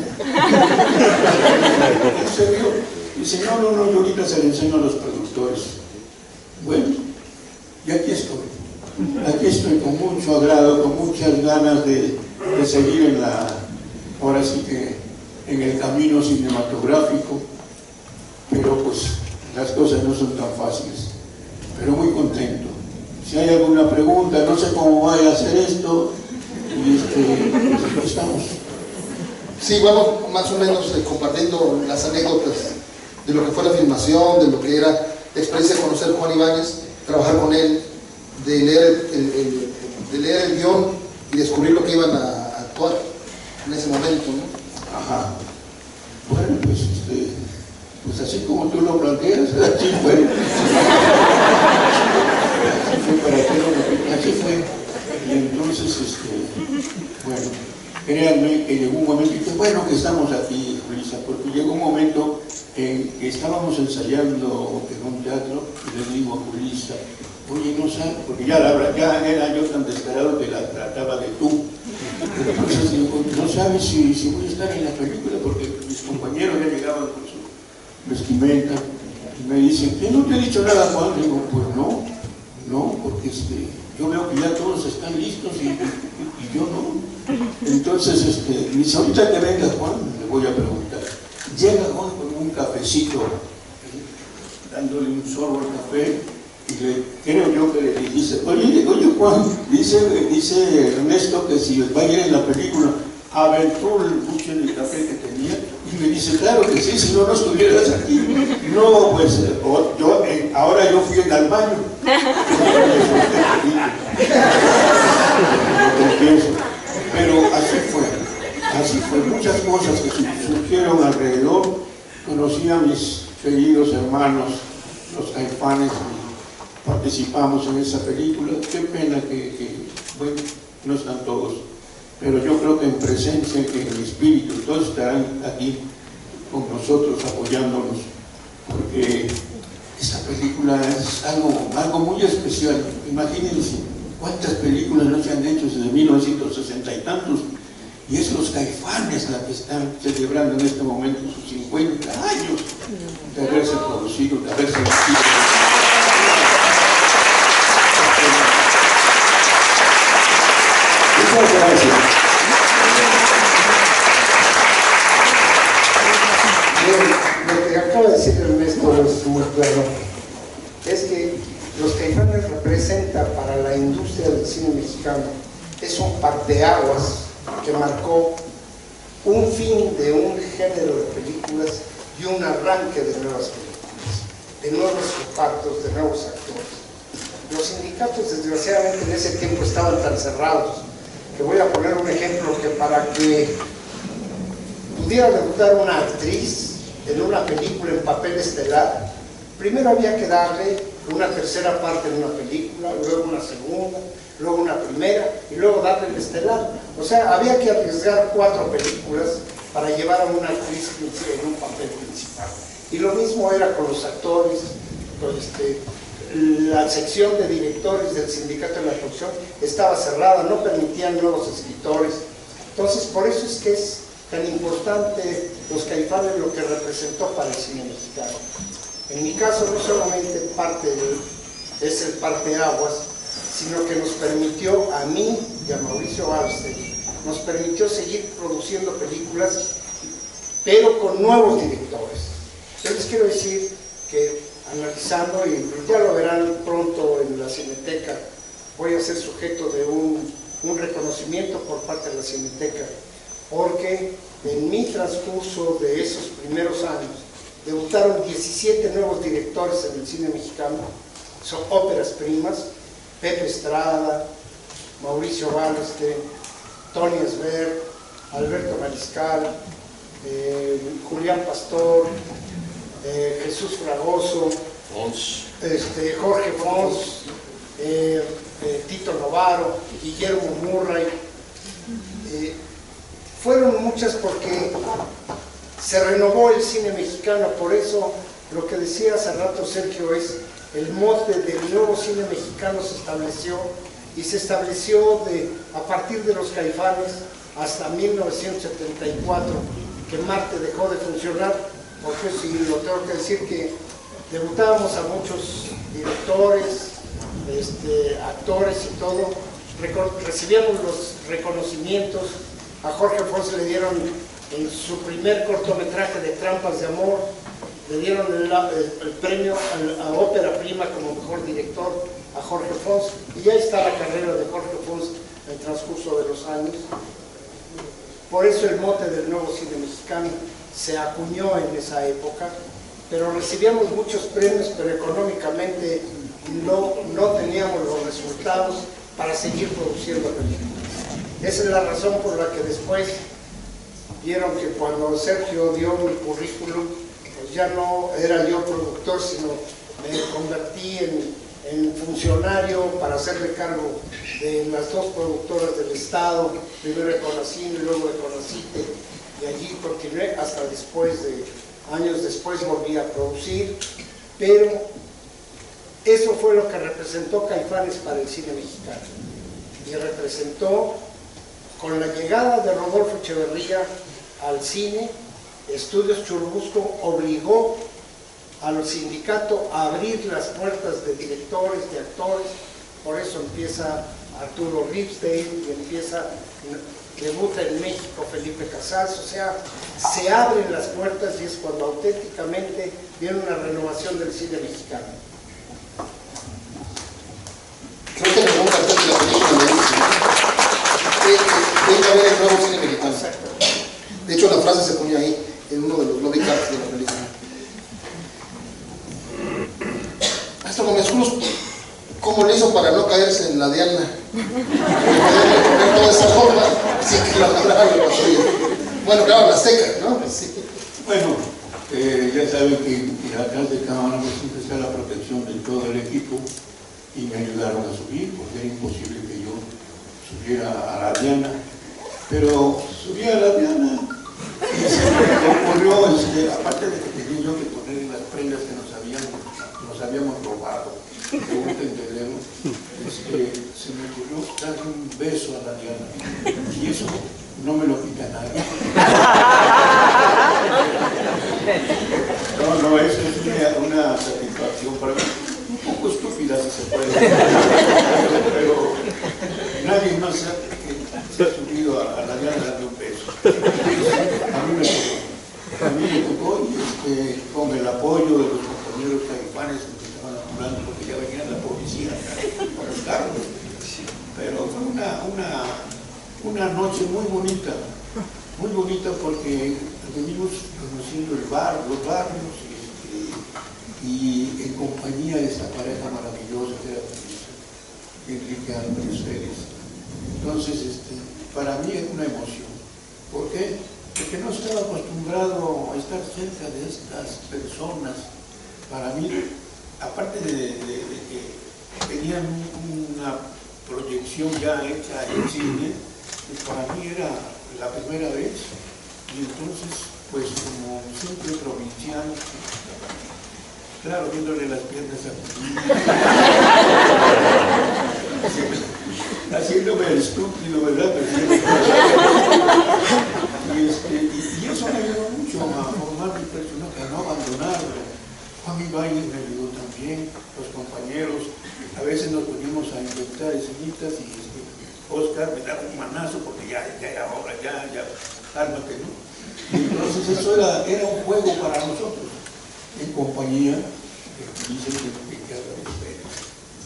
Él se rió. Dice: no, yo ahorita se le enseño a los productores. Bueno, y aquí estoy. Aquí estoy con mucho agrado, con muchas ganas de seguir ahora sí que en el camino cinematográfico. Pero pues las cosas no son tan fáciles, pero muy contento. Si hay alguna pregunta, no sé cómo vaya a hacer esto, y pues aquí estamos. Sí, vamos más o menos compartiendo las anécdotas de lo que fue la filmación, de lo que era la experiencia de conocer a Juan Ibáñez, trabajar con él, de leer el guión y descubrir lo que iban a actuar en ese momento, ¿no? Ajá. Bueno, pues así como tú lo planteas, así fue. Así fue. Y entonces, bueno, créanme que llegó un momento y dije: bueno, que estamos aquí, Julissa, porque llegó un momento en que estábamos ensayando en un teatro y le digo a Julissa: oye, no sabes, porque ya era yo tan descarado que la trataba de tú. Entonces digo: no sabes si voy a estar en la película, porque mis compañeros ya llegaban con su vestimenta, y me dicen: ¿qué no te he dicho nada, Juan? Le digo: pues no, porque yo veo que ya todos están listos y yo no. Entonces, me dice: ahorita que venga Juan, le voy a preguntar. Llega Juan con un cafecito, dándole un sorbo al café, y creo yo que le dice: oye Juan, dice Ernesto que si va a ir en la película, aventó el buche de café que tenía, y me dice: claro que sí, si no estuvieras aquí. No, pues ahora yo fui al baño. eso. Pero así fue, muchas cosas que surgieron alrededor. Conocí a mis queridos hermanos, los Caifanes, y participamos en esa película. Qué pena que bueno, no están todos, pero yo creo que en presencia, en espíritu, todos estarán aquí con nosotros apoyándonos, porque esta película es algo muy especial. Imagínense cuántas películas no se han hecho desde 1960 y tantos, y es los Caifanes la que están celebrando en este momento sus 50 años de haberse producido, de haberse nacido. Muchas gracias. Lo que acaba de decir Ernesto es muy claro. Es que los Caifanes representan para la industria del cine mexicano, es un parteaguas que marcó un fin de un género de películas y un arranque de nuevas películas, de nuevos repartos, de nuevos actores. Los sindicatos, desgraciadamente, en ese tiempo estaban tan cerrados que voy a poner un ejemplo, que para que pudiera debutar una actriz en una película en papel estelar, primero había que darle una tercera parte en una película, luego una segunda, luego una primera y luego darle el estelar. O sea, había que arriesgar 4 películas para llevar a una actriz en un papel principal. Y lo mismo era con los actores. La sección de directores del sindicato de la producción estaba cerrada, no permitían nuevos escritores. Entonces, por eso es que es tan importante los Caifanes, lo que representó para el cine mexicano. En mi caso, no solamente es el parteaguas, sino que nos permitió, a mí y a Mauricio Ballester, nos permitió seguir produciendo películas, pero con nuevos directores. Yo les quiero decir que, analizando, y ya lo verán pronto en la Cineteca, voy a ser sujeto de un reconocimiento por parte de la Cineteca, porque en mi transcurso de esos primeros años debutaron 17 nuevos directores en el cine mexicano. Son óperas primas: Pepe Estrada, Mauricio Ballester, Tony Esbert, Alberto Mariscal, Julián Pastor, Jesús Fragoso, Jorge Fons, Tito Novaro, Guillermo Murray. Fueron muchas, porque se renovó el cine mexicano. Por eso lo que decía hace rato Sergio es el mote del nuevo cine mexicano se estableció, y se estableció a partir de los Caifanes hasta 1974, que Marte dejó de funcionar, porque sí, lo tengo que decir, que debutábamos a muchos directores, actores y todo, recibíamos los reconocimientos. A Jorge Fons le dieron en su primer cortometraje de Trampas de Amor, le dieron el premio a ópera prima como mejor director a Jorge Fons, y ya está la carrera de Jorge Fons en el transcurso de los años. Por eso el mote del nuevo cine mexicano se acuñó en esa época, pero recibíamos muchos premios, pero económicamente no teníamos los resultados para seguir produciendo películas. Esa es la razón por la que después vieron que cuando Sergio dio mi currículum, pues ya no era yo productor, sino me convertí en funcionario para hacerme cargo de las 2 productoras del Estado, primero de Conacine y luego de Conacite, y allí continué hasta años después volví a producir. Pero eso fue lo que representó Caifanes para el cine mexicano, y representó, con la llegada de Rodolfo Echeverría al cine, Estudios Churubusco obligó al sindicato a abrir las puertas de directores, de actores. Por eso empieza Arturo Ripstein, y debuta en México Felipe Casals. O sea, se abren las puertas, y es cuando auténticamente viene una renovación del cine mexicano. Creo que ningún cartel de la película me dice que haber el nuevo cine mexicano. De hecho, la frase se ponía ahí, en uno de los lobby cards de la película. Maestro Gómez Cruz, ¿cómo le hizo para no caerse en la de Diana. Poner toda esa forma sin que lo agarraran la patrulla. Bueno, claro, la Azteca, ¿no? Sí. Bueno, ya saben que atrás de cámara pues siempre está la protección de todo el equipo y me ayudaron a subir porque era imposible que yo subiera a la Diana, pero subí a la Diana y se me ocurrió, aparte de que tenía yo que poner las prendas que nos habíamos robado, se me ocurrió darle un beso a la Diana y eso no me lo quita nadie. No, eso es una satisfacción para mí, un poco estúpida si se puede, pero nadie más se ha subido a la Diana a darle un beso. A mí me tocó y con el apoyo de los compañeros caifanes que estaban apurando porque ya venía la policía para los carros, pero fue una noche muy bonita porque venimos conociendo los barrios y en compañía de esta pareja maravillosa que era Enrique Álvarez Félix. Entonces, para mí es una emoción. ¿Por qué? Porque no estaba acostumbrado a estar cerca de estas personas. Para mí, aparte de que tenían una proyección ya hecha en cine, para mí era la primera vez, y entonces, pues como siempre provinciano, claro, viéndole las piernas a haciéndome el estúpido, ¿verdad? Y eso me ayudó mucho a formar mi personaje, a no abandonarlo. Juan Ibáñez me ayudó también, los compañeros, a veces nos poníamos a inventar escenitas y Oscar me daba un manazo porque ya era hora, ya, cálmate, ¿no? Y entonces eso era un juego para nosotros, en compañía de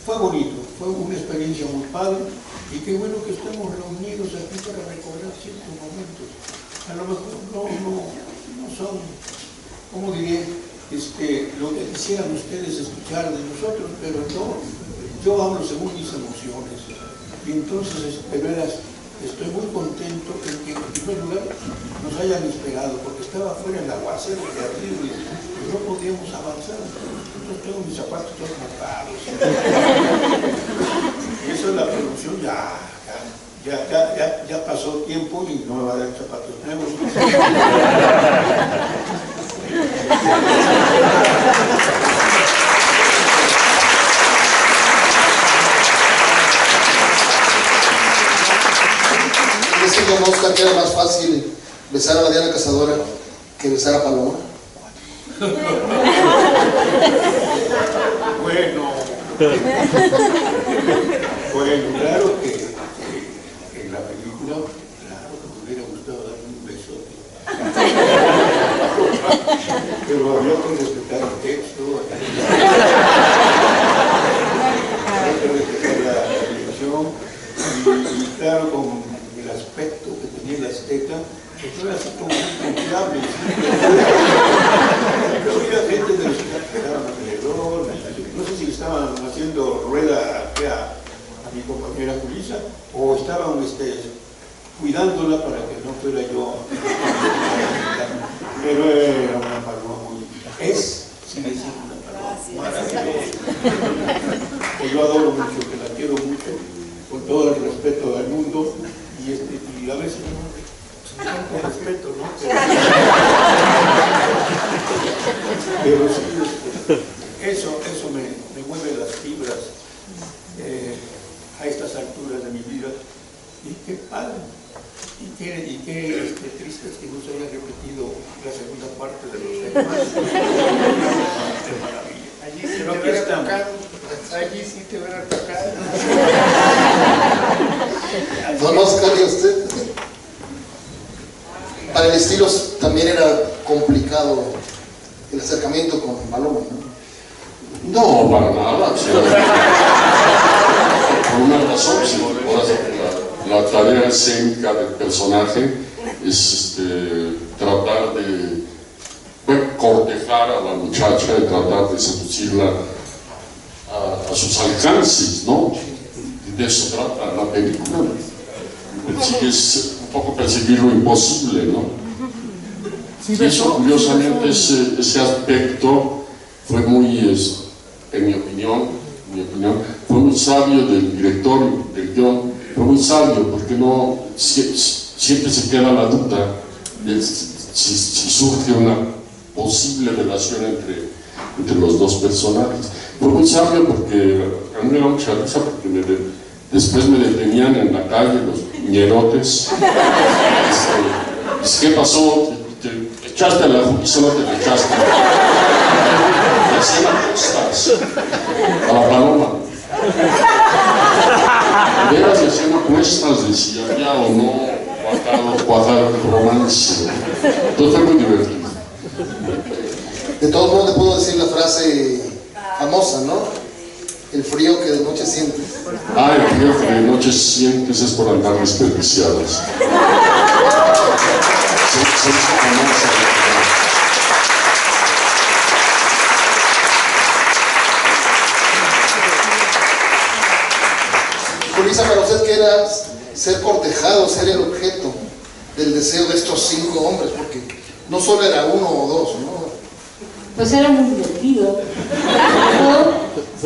fue bonito, fue una experiencia muy padre y qué bueno que estemos reunidos aquí para recordar ciertos momentos. A lo mejor no son, ¿cómo diré? Lo que quisieran ustedes escuchar de nosotros, pero yo hablo según mis emociones. Y entonces, de veras, estoy muy contento en que, en primer lugar, nos hayan esperado, porque estaba fuera el aguacero terrible y no podíamos avanzar. Entonces tengo mis zapatos todos mojados. Y eso es la producción, ya pasó tiempo y no me va a dar zapatos nuevos. Decía Oscar que era más fácil besar a la Diana Cazadora que besar a Paloma. Bueno, claro que en la película, claro que me hubiera gustado darle un besote. Pero había que respetar el texto, había que respetar la dirección y claro, con el aspecto que tenía la Azteca, eso era así como muy confiable. Pero había gente de los que quedaban alrededor, no sé si estaban haciendo rueda a mi compañera Julissa o estaban cuidándola para que no fuera yo. Pero era una paloma sin decir una paloma maravillosa. Que yo adoro mucho, que la quiero mucho, con todo el respeto del mundo, y a veces no con respeto, ¿no? Pero sí, eso me mueve las fibras a estas alturas de mi vida, y qué padre. Y qué triste es que no se haya repetido la segunda parte de los temas. ¡Qué maravilla! Allí sí te hubiera tocado. Allí sí te hubiera tocado. Don Oscar, ¿y usted? Para el estilo también era complicado el acercamiento con Paloma, ¿no? No, para nada. Por una razón, la tarea escénica del personaje es tratar de cortejar a la muchacha y tratar de seducirla a sus alcances, ¿no? de eso trata la película. Es un poco perseguir lo imposible, ¿no? Y eso, curiosamente, ese aspecto fue muy, en mi opinión, fue muy sabio del director, del guión, fue muy sabio, porque no, siempre se queda la duda de si surge una posible relación entre los dos personajes. Fue muy sabio porque a mí me da mucha risa, porque después me detenían en la calle los ñerotes. ¿Qué pasó? ¿Te echaste a la justicia o no te la echaste? Y hacían apuestas a la paloma. Veras, y hacían apuestas de si había o no cuajar el romance. Entonces fue muy divertido. De todos modos, le puedo decir la frase famosa, ¿no? El frío que de noche sientes. Ah, el frío que de noche sientes es por andar desperdiciadas. Julissa, para usted, ¿qué era ser cortejado, ser el objeto del deseo de estos 5 hombres? Porque no solo era 1 o 2, ¿no? Pues era muy divertido.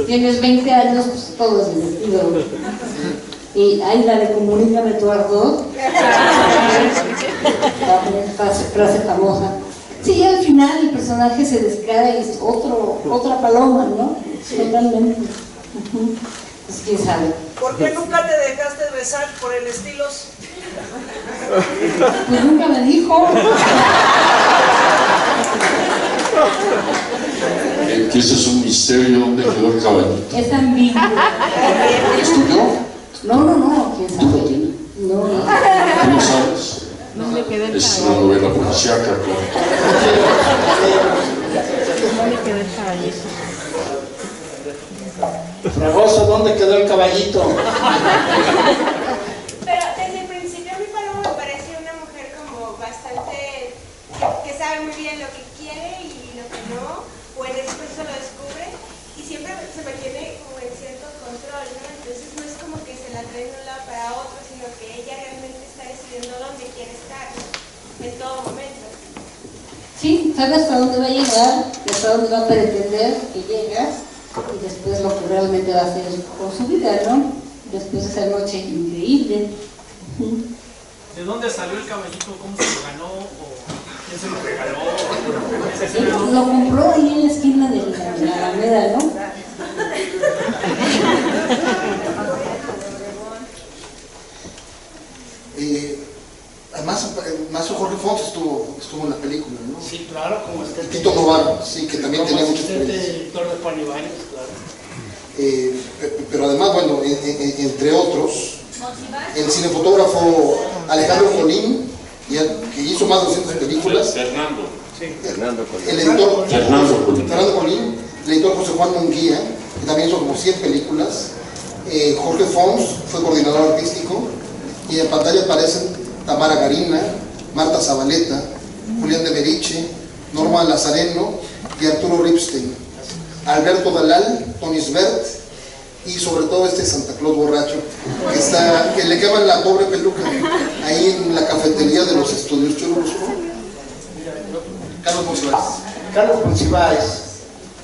Tienes 20 años, pues todo es divertido. Y hay la de comunícame tu ardor. La frase famosa. Sí, al final el personaje se descara y es otra paloma, ¿no? Totalmente. Pues quién sabe. ¿Por qué nunca te dejaste besar por el estilos? Pues nunca me dijo. Que ese es un misterio, ¿dónde quedó el caballito? Es ambiguo. ¿Es tuyo? No, quién ¿Tú lo sabe. tienes? No. ¿Tú lo sabes? ¿Dónde quedó el Es una novela policíaca, claro. ¿Dónde quedó el caballito? Fragoso, ¿dónde quedó el caballito? Pero desde el principio a mí Paloma me pareció una mujer como bastante que sabe muy bien lo que quiere y lo que no, o en ese proceso lo descubre y siempre se mantiene como en cierto control, ¿no? Entonces no es como que se la trae de un lado para otro, sino que ella realmente está decidiendo dónde quiere estar, ¿no? En todo momento. Sí, sabe hasta dónde va a llegar, hasta dónde va a pretender que llegas y después lo que realmente va a hacer con su vida, ¿no? Después de esa noche increíble. ¿De dónde salió el caballito? ¿Cómo se lo ganó? ¿O quién se lo regaló? Lo compró ahí en la esquina de la Alameda, ¿no? Además, Maestro Jorge Fons estuvo en la película, ¿no? Sí, claro, como Y Tito Novaro, sí, que también tenía mucha experiencia. Director de Panibáñez, claro. Pero además, bueno, entre otros, el cinefotógrafo Alejandro Colín, que hizo más de 200 películas. Fernando Colín. El editor Fernando Colín, el editor José Juan Munguía, que también hizo como 100 películas. Jorge Fons fue coordinador artístico, y en pantalla aparecen Tamara Garina, Marta Zabaleta, Julián de Meriche, Norma Lazareno y Arturo Ripstein, Alberto Dalal, Tony Svert y sobre todo este Santa Claus borracho que le queman la pobre peluca ahí en la cafetería de los estudios Churubusco. Carlos Monsiváis. Carlos Monsiváis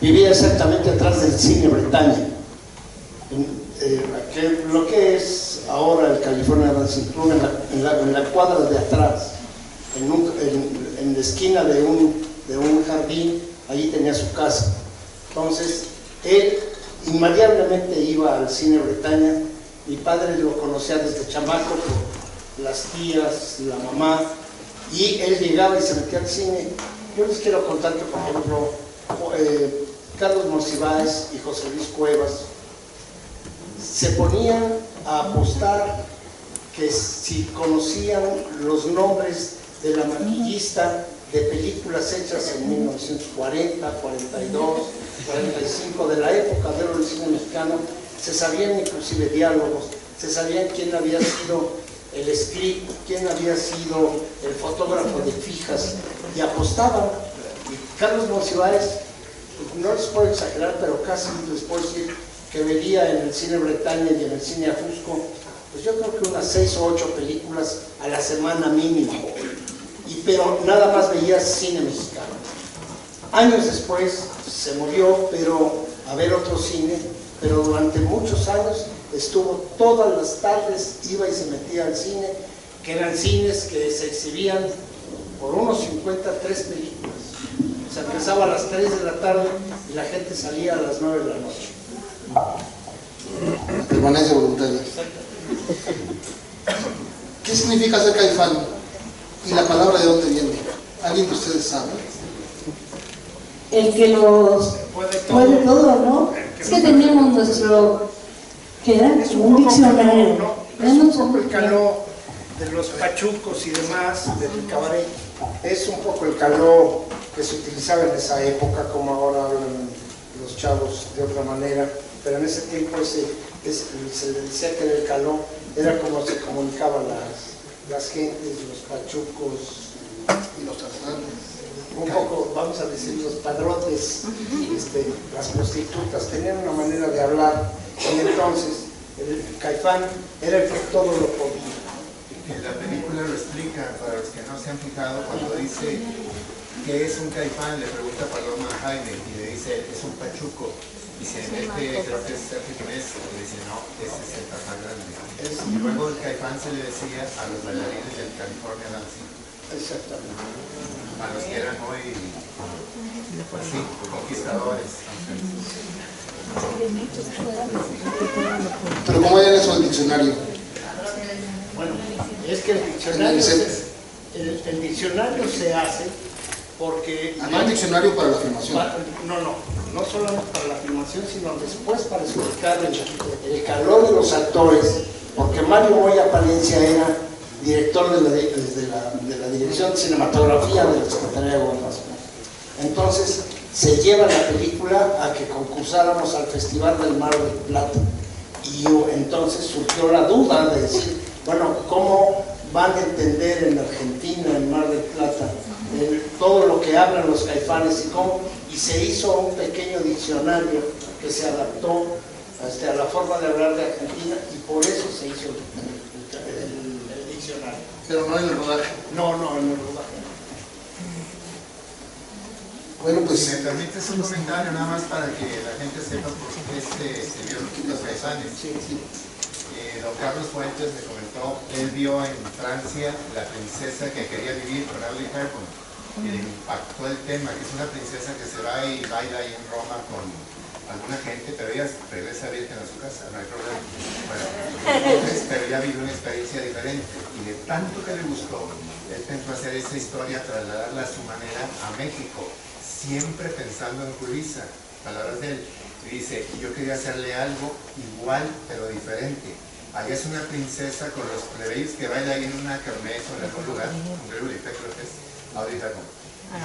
vivía exactamente atrás del Cine Bretaña, lo que es ahora el California Dancing Club, en la cuadra de atrás, en la esquina de un jardín. Allí tenía su casa. Entonces él invariablemente iba al Cine Bretaña. Mi padre lo conocía desde chamaco por las tías, la mamá, y él llegaba y se metía al cine. Yo les quiero contar que, por ejemplo, Carlos Monsiváis y José Luis Cuevas se ponían a apostar que si conocían los nombres de la maquillista de películas hechas en 1940, 42, 45, de la época de oro del cine mexicano, se sabían inclusive diálogos, se sabían quién había sido el script, quién había sido el fotógrafo de fijas, y apostaban. Y Carlos Monsiváis, no les puedo exagerar, pero casi les puedo decir que vería en el cine Bretaña y en el cine Afusco, pues yo creo que unas 6 o 8 películas a la semana mínimo, pero nada más veía cine mexicano. Años después se murió, pero a ver otro cine, pero durante muchos años estuvo todas las tardes, iba y se metía al cine, que eran cines que se exhibían por unos 53 películas. O sea, empezaba a las 3 de la tarde y la gente salía a las 9 de la noche. La permanencia voluntaria. ¿Qué significa ser Caifán? ¿Y la palabra de dónde viene? ¿Alguien de ustedes sabe? El que los puede todo, ¿no? Es que teníamos nuestro, que era un diccionario, ¿no? Es un poco el caló de los pachucos y demás, del cabaret. Es un poco el caló que se utilizaba en esa época, como ahora hablan los chavos de otra manera, pero en ese tiempo se le decía que el caló era como se comunicaban las gentes, los pachucos y los tratantes. Un poco, vamos a decir, los padrotes, las prostitutas, tenían una manera de hablar, y entonces el Caifán era el que todo lo podía. En la película lo explica, para los que no se han fijado, cuando dice que es un Caifán, le pregunta Paloma a Jaime y le dice, es un pachuco, y se mete, creo que es Sergio Jiménez, y le dice, no, ese es el Caifán grande. Y luego el Caifán se le decía a los bailarines del California Dancing. Exactamente. A los que eran muy, pues sí, conquistadores. Pero ¿cómo era eso el diccionario? Bueno, es que el diccionario se hace porque... ¿Había un diccionario para la filmación? No solamente para la filmación, sino después para explicar el calor de los actores, porque Mario Moya Palencia era director de la Dirección de Cinematografía de la Secretaría de Gobernación. Entonces se lleva la película a que concursáramos al Festival del Mar del Plata, y entonces surgió la duda de decir, bueno, ¿cómo van a entender en Argentina, en Mar del Plata, todo lo que hablan los Caifanes y se hizo un pequeño diccionario que se adaptó a la forma de hablar de Argentina, y por eso se hizo el diccionario. Pero no en el rodaje. No, en el rodaje. Bueno, pues... Si me permites un comentario nada más para que la gente sepa por qué se vio los Caifanes. Don Carlos Fuentes me comentó, él vio en Francia la princesa que quería vivir con Audrey Hepburn, y le impactó el tema, que es una princesa que se va y baila ahí en Roma con alguna gente, pero ella regresa virgen a su casa, no hay problema. Bueno, entonces, pero ella vivió una experiencia diferente, y de tanto que le gustó, él pensó hacer esa historia, trasladarla a su manera a México, siempre pensando en Julissa, palabras de él. Y dice, yo quería hacerle algo igual, pero diferente. Allá es una princesa con los plebeyos que baila ahí en una kermés o en algún lugar, un Reulite creo que es, Audrey Hepburn.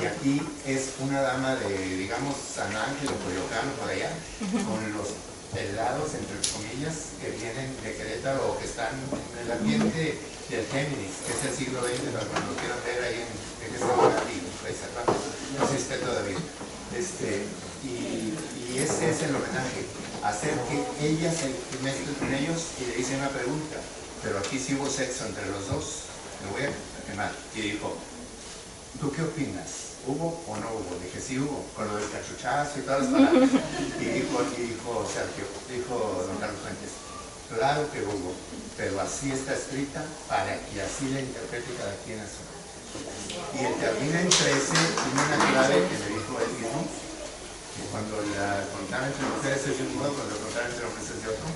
Y aquí es una dama de, digamos, San Ángel o Coyoacán, por allá, con los pelados, entre comillas, que vienen de Querétaro o que están en el ambiente del Géminis, que es el siglo XX, para cuando lo quieran ver ahí en no existe todavía. Y ese es el homenaje, hacer que ella se mezcle con ellos y le dice una pregunta, pero aquí sí hubo sexo entre los dos, me voy a quemar. Y dijo, ¿tú qué opinas? ¿Hubo o no hubo? Dije, sí hubo, con lo del cachuchazo y todas las palabras. Y dijo Sergio, dijo don Carlos Fuentes, claro que hubo, pero así está escrita para que así la interprete cada quien a su. Y el termina en 13, tiene una clave que me dijo él mismo, que cuando la contaba entre mujeres es de un modo, cuando la contaba entre hombres es de otro.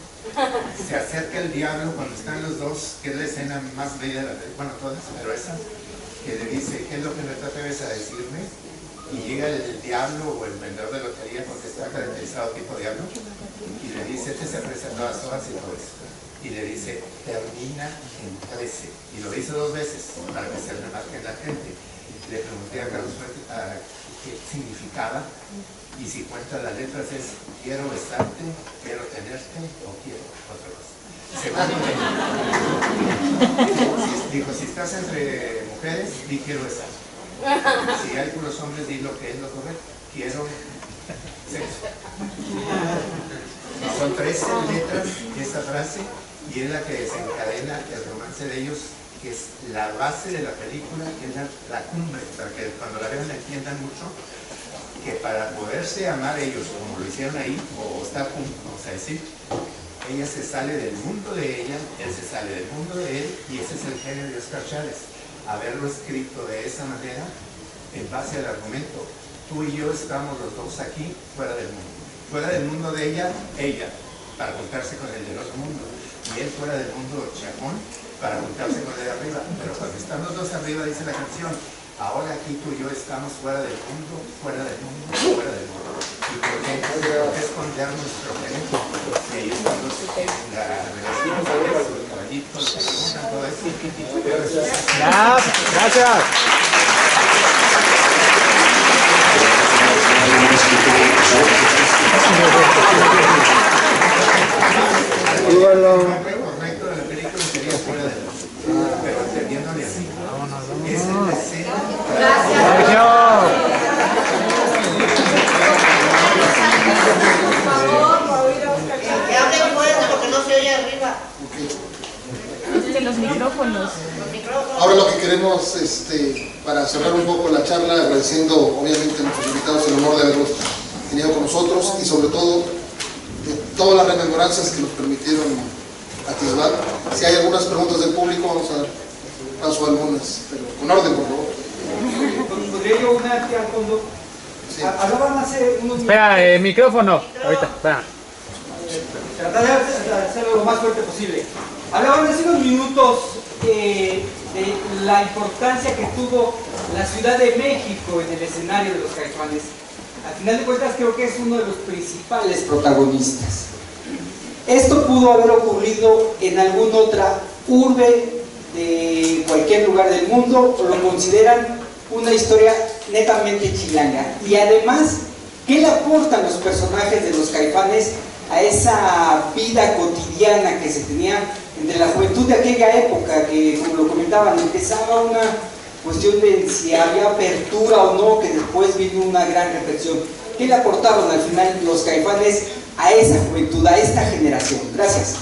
Se acerca el diablo cuando están los dos, que es la escena más bella de la película, bueno, todas, pero esa, que le dice, ¿qué es lo que me atreves a decirme? Y llega el diablo o el vendedor de lotería, porque está caracterizado tipo diablo, y le dice, se presentó a todas y todo eso. Y le dice, termina en 13. Y lo dice 2 veces, para que se remarque en la gente. Le pregunté a Carlos Fuentes qué significaba, y si cuenta las letras es, quiero besarte, quiero tenerte, o quiero otra cosa. Dijo, si estás entre mujeres, di quiero besar. Si hay puros hombres, di lo que es lo correcto. Quiero sexo. Son 13 letras esta frase y es la que desencadena el romance de ellos, que es la base de la película, que es la cumbre, para que cuando la vean la entiendan mucho, que para poderse amar ellos como lo hicieron ahí, o estar juntos, vamos a decir, ella se sale del mundo de ella, él se sale del mundo de él, y ese es el genio de Oscar Chávez, haberlo escrito de esa manera en base al argumento. Tú y yo estamos los dos aquí fuera del mundo de ella, para juntarse con el del otro mundo, y él fuera del mundo chapón para juntarse con el de arriba. Pero cuando están los dos arriba, dice la canción, ahora aquí tú y yo estamos fuera del mundo, fuera del mundo, fuera del mundo. ¿Y por qué? Porque esconder nuestro género. Y ahí estamos en la relación con el caballito, todo eso. Ya, gracias. Correcto de la película sería fuera del mundo, pero entendiéndole así. Esa es la escena. Que hablen fuerte porque no se oye arriba. Los micrófonos. Ahora lo que queremos, para cerrar un poco la charla, agradeciendo obviamente a nuestros invitados el honor de haberlos tenido con nosotros y sobre todo de todas las rememoranzas que nos permitieron atisbar. Si hay algunas preguntas del público, vamos a dar paso a algunas, pero con orden, por favor. ¿Podría yo una aquí al fondo? Sí. Hablaban hace unos Espera, micrófono. Ahorita, espera. Tratar de hacerlo lo más fuerte posible. Hablaban hace unos minutos de la importancia que tuvo la Ciudad de México en el escenario de los Caifanes. Al final de cuentas creo que es uno de los principales protagonistas. Esto pudo haber ocurrido en alguna otra urbe de cualquier lugar del mundo, o lo consideran una historia netamente chilanga. Y además, ¿qué le aportan los personajes de los Caifanes a esa vida cotidiana que se tenía entre la juventud de aquella época, que como lo comentaban, empezaba una cuestión de si había apertura o no, que después vino una gran reflexión? ¿Qué le aportaron al final los Caifanes a esa juventud, a esta generación? Gracias.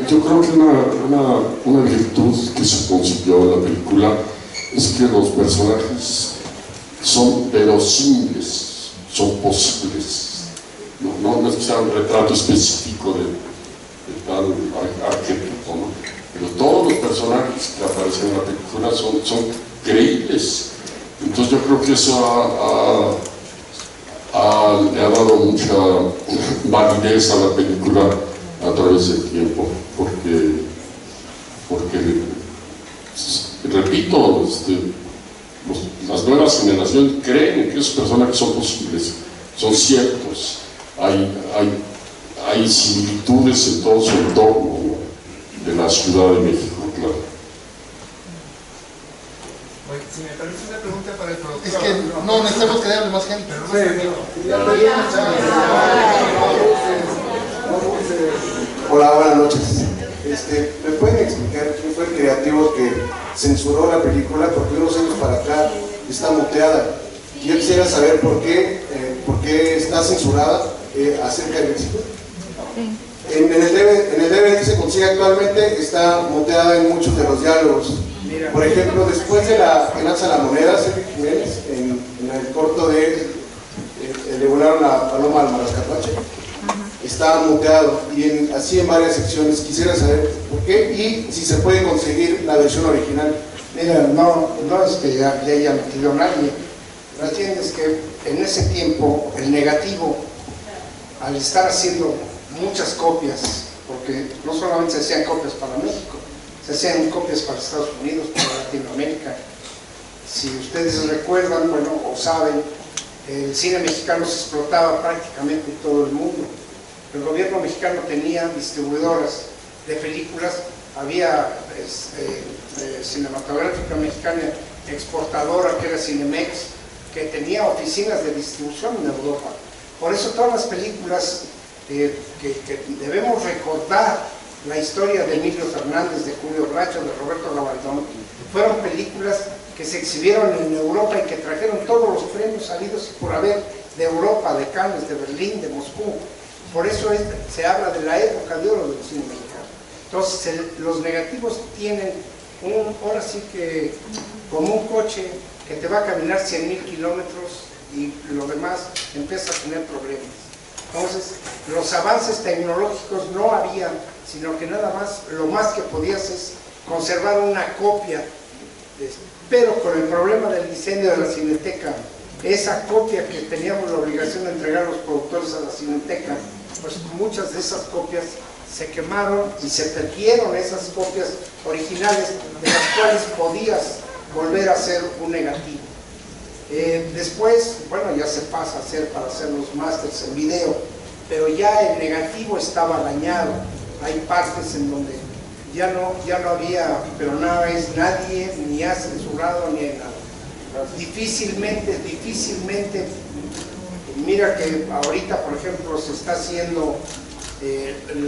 Yo creo que una virtud que se consiguió en la película es que los personajes son verosímiles, son posibles. No es que sea un retrato específico de tal arquetipo, ¿no? Pero todos los personajes que aparecen en la película son creíbles. Entonces yo creo que eso le ha dado mucha validez a la película a través del tiempo, porque repito, las nuevas generaciones creen que esos personajes son posibles, son ciertos, hay similitudes en todo su entorno, ¿no?, de la Ciudad de México, claro. Oye, si me permite una pregunta para el productor. Es que no necesitamos que le hable más gente. Hola, buenas noches. ¿Me pueden explicar quién fue el creativo que censuró la película? Porque unos años para acá está muteada. Yo quisiera saber por qué está censurada acerca del éxito. En el DVD se consigue actualmente, está muteada en muchos de los diálogos. Por ejemplo, después de la que lanza la moneda, Sergio Jiménez, en el corto de le volaron la paloma al Marascapache, está muteado, y así en varias secciones. Quisiera saber por qué y si se puede conseguir la versión original. Mira, no es que ya haya metido nadie, más bien es que en ese tiempo el negativo, al estar haciendo muchas copias, porque no solamente se hacían copias para México, se hacían copias para Estados Unidos, para Latinoamérica. Si ustedes recuerdan, bueno, o saben, el cine mexicano se explotaba prácticamente en todo el mundo. El gobierno mexicano tenía distribuidoras de películas, había Cinematográfica Mexicana exportadora, que era Cinemex, que tenía oficinas de distribución en Europa. Por eso todas las películas que debemos recordar, la historia de Emilio Fernández, de Julio Bracho, de Roberto Gabaldón, fueron películas que se exhibieron en Europa y que trajeron todos los premios salidos y por haber de Europa, de Cannes, de Berlín, de Moscú. Por eso se habla de la época de oro del cine mexicano. Entonces los negativos tienen ahora sí que como un coche que te va a caminar 100,000 kilómetros y lo demás empieza a tener problemas. Entonces los avances tecnológicos no había, sino que nada más, lo más que podías es conservar una copia, pero con el problema del diseño de la Cineteca, esa copia que teníamos la obligación de entregar a los productores a la Cineteca, pues muchas de esas copias se quemaron y se perdieron esas copias originales de las cuales podías volver a hacer un negativo. Después, bueno, ya se pasa a hacer para hacer los másters en video, pero ya el negativo estaba dañado. Hay partes en donde ya no había, pero nadie ni ha censurado ni hay nada. Difícilmente, mira que ahorita, por ejemplo, se está haciendo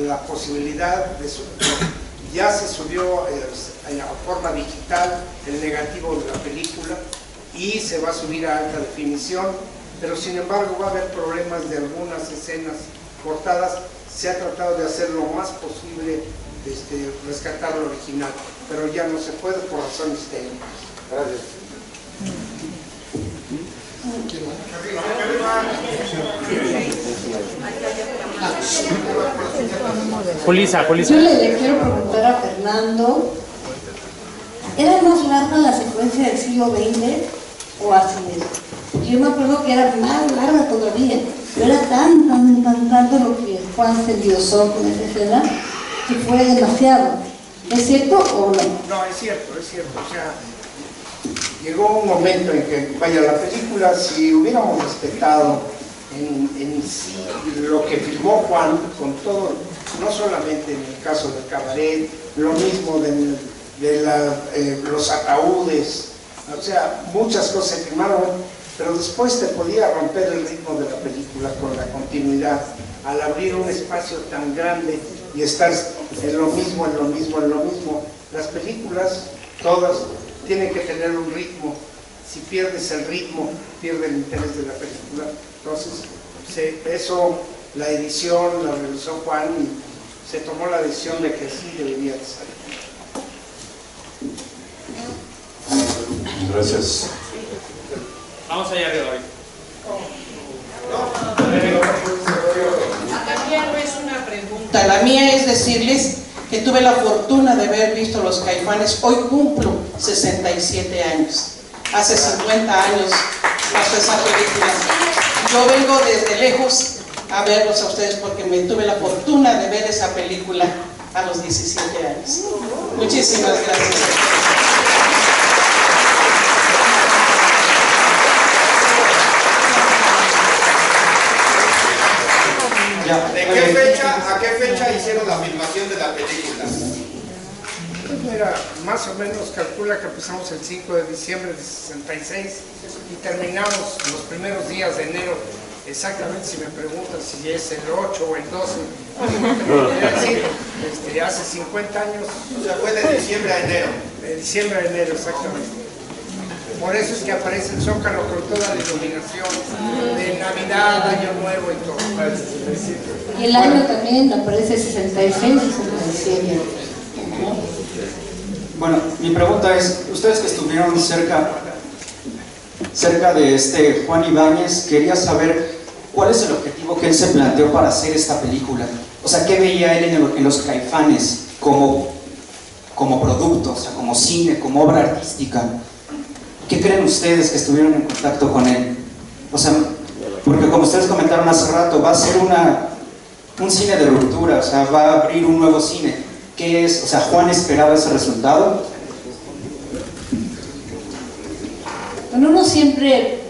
la posibilidad de ya se subió a forma digital el negativo de la película y se va a subir a alta definición, pero sin embargo va a haber problemas de algunas escenas cortadas. Se ha tratado de hacer lo más posible, rescatar lo original, pero ya no se puede por razones técnicas. Gracias. Polisa. Yo le quiero preguntar a Fernando, ¿era más larga la secuencia del siglo XX o así es? Yo me acuerdo que era más larga todavía, pero era tanto lo que Juan se endiosó con esa escena que fue demasiado. ¿Es cierto o no? No, es cierto. O sea, llegó un momento en que, vaya, la película, si hubiéramos respetado en sí lo que filmó Juan, con todo, no solamente en el caso del cabaret, lo mismo de los ataúdes, o sea, muchas cosas se filmaron, pero después te podía romper el ritmo de la película con la continuidad, al abrir un espacio tan grande y estar en lo mismo. Las películas, todas, tienen que tener un ritmo. Si pierdes el ritmo, pierde el interés de la película. Entonces, eso, la edición la realizó Juan y se tomó la decisión de que sí debería de salir. Gracias. Vamos allá arriba hoy. La mía no es una pregunta, la mía es decirles que tuve la fortuna de haber visto Los Caifanes. Hoy cumplo 67 años. Hace 50 años pasó esa película. Yo vengo desde lejos a verlos a ustedes porque me tuve la fortuna de ver esa película a los 17 años. Muchísimas gracias. ¿De qué fecha a qué fecha hicieron la filmación de la película? Pues mira, más o menos calcula que empezamos el 5 de diciembre de 66 y terminamos los primeros días de enero. Exactamente, si me preguntan si es el 8 o el 12, hace 50 años. O sea, fue de diciembre a enero. De diciembre a enero, exactamente. Por eso es que aparece el Zócalo con toda la iluminación de Navidad, Año Nuevo y todo. Y el año también aparece 66, 67. Bueno, mi pregunta es, ustedes que estuvieron cerca de Juan Ibáñez, quería saber cuál es el objetivo que él se planteó para hacer esta película. O sea, ¿qué veía él en Los Caifanes como producto, o sea, como cine, como obra artística? ¿Qué creen ustedes que estuvieron en contacto con él? O sea, porque como ustedes comentaron hace rato, va a ser un cine de ruptura, o sea, va a abrir un nuevo cine. ¿Qué es? O sea, ¿Juan esperaba ese resultado? Bueno, uno siempre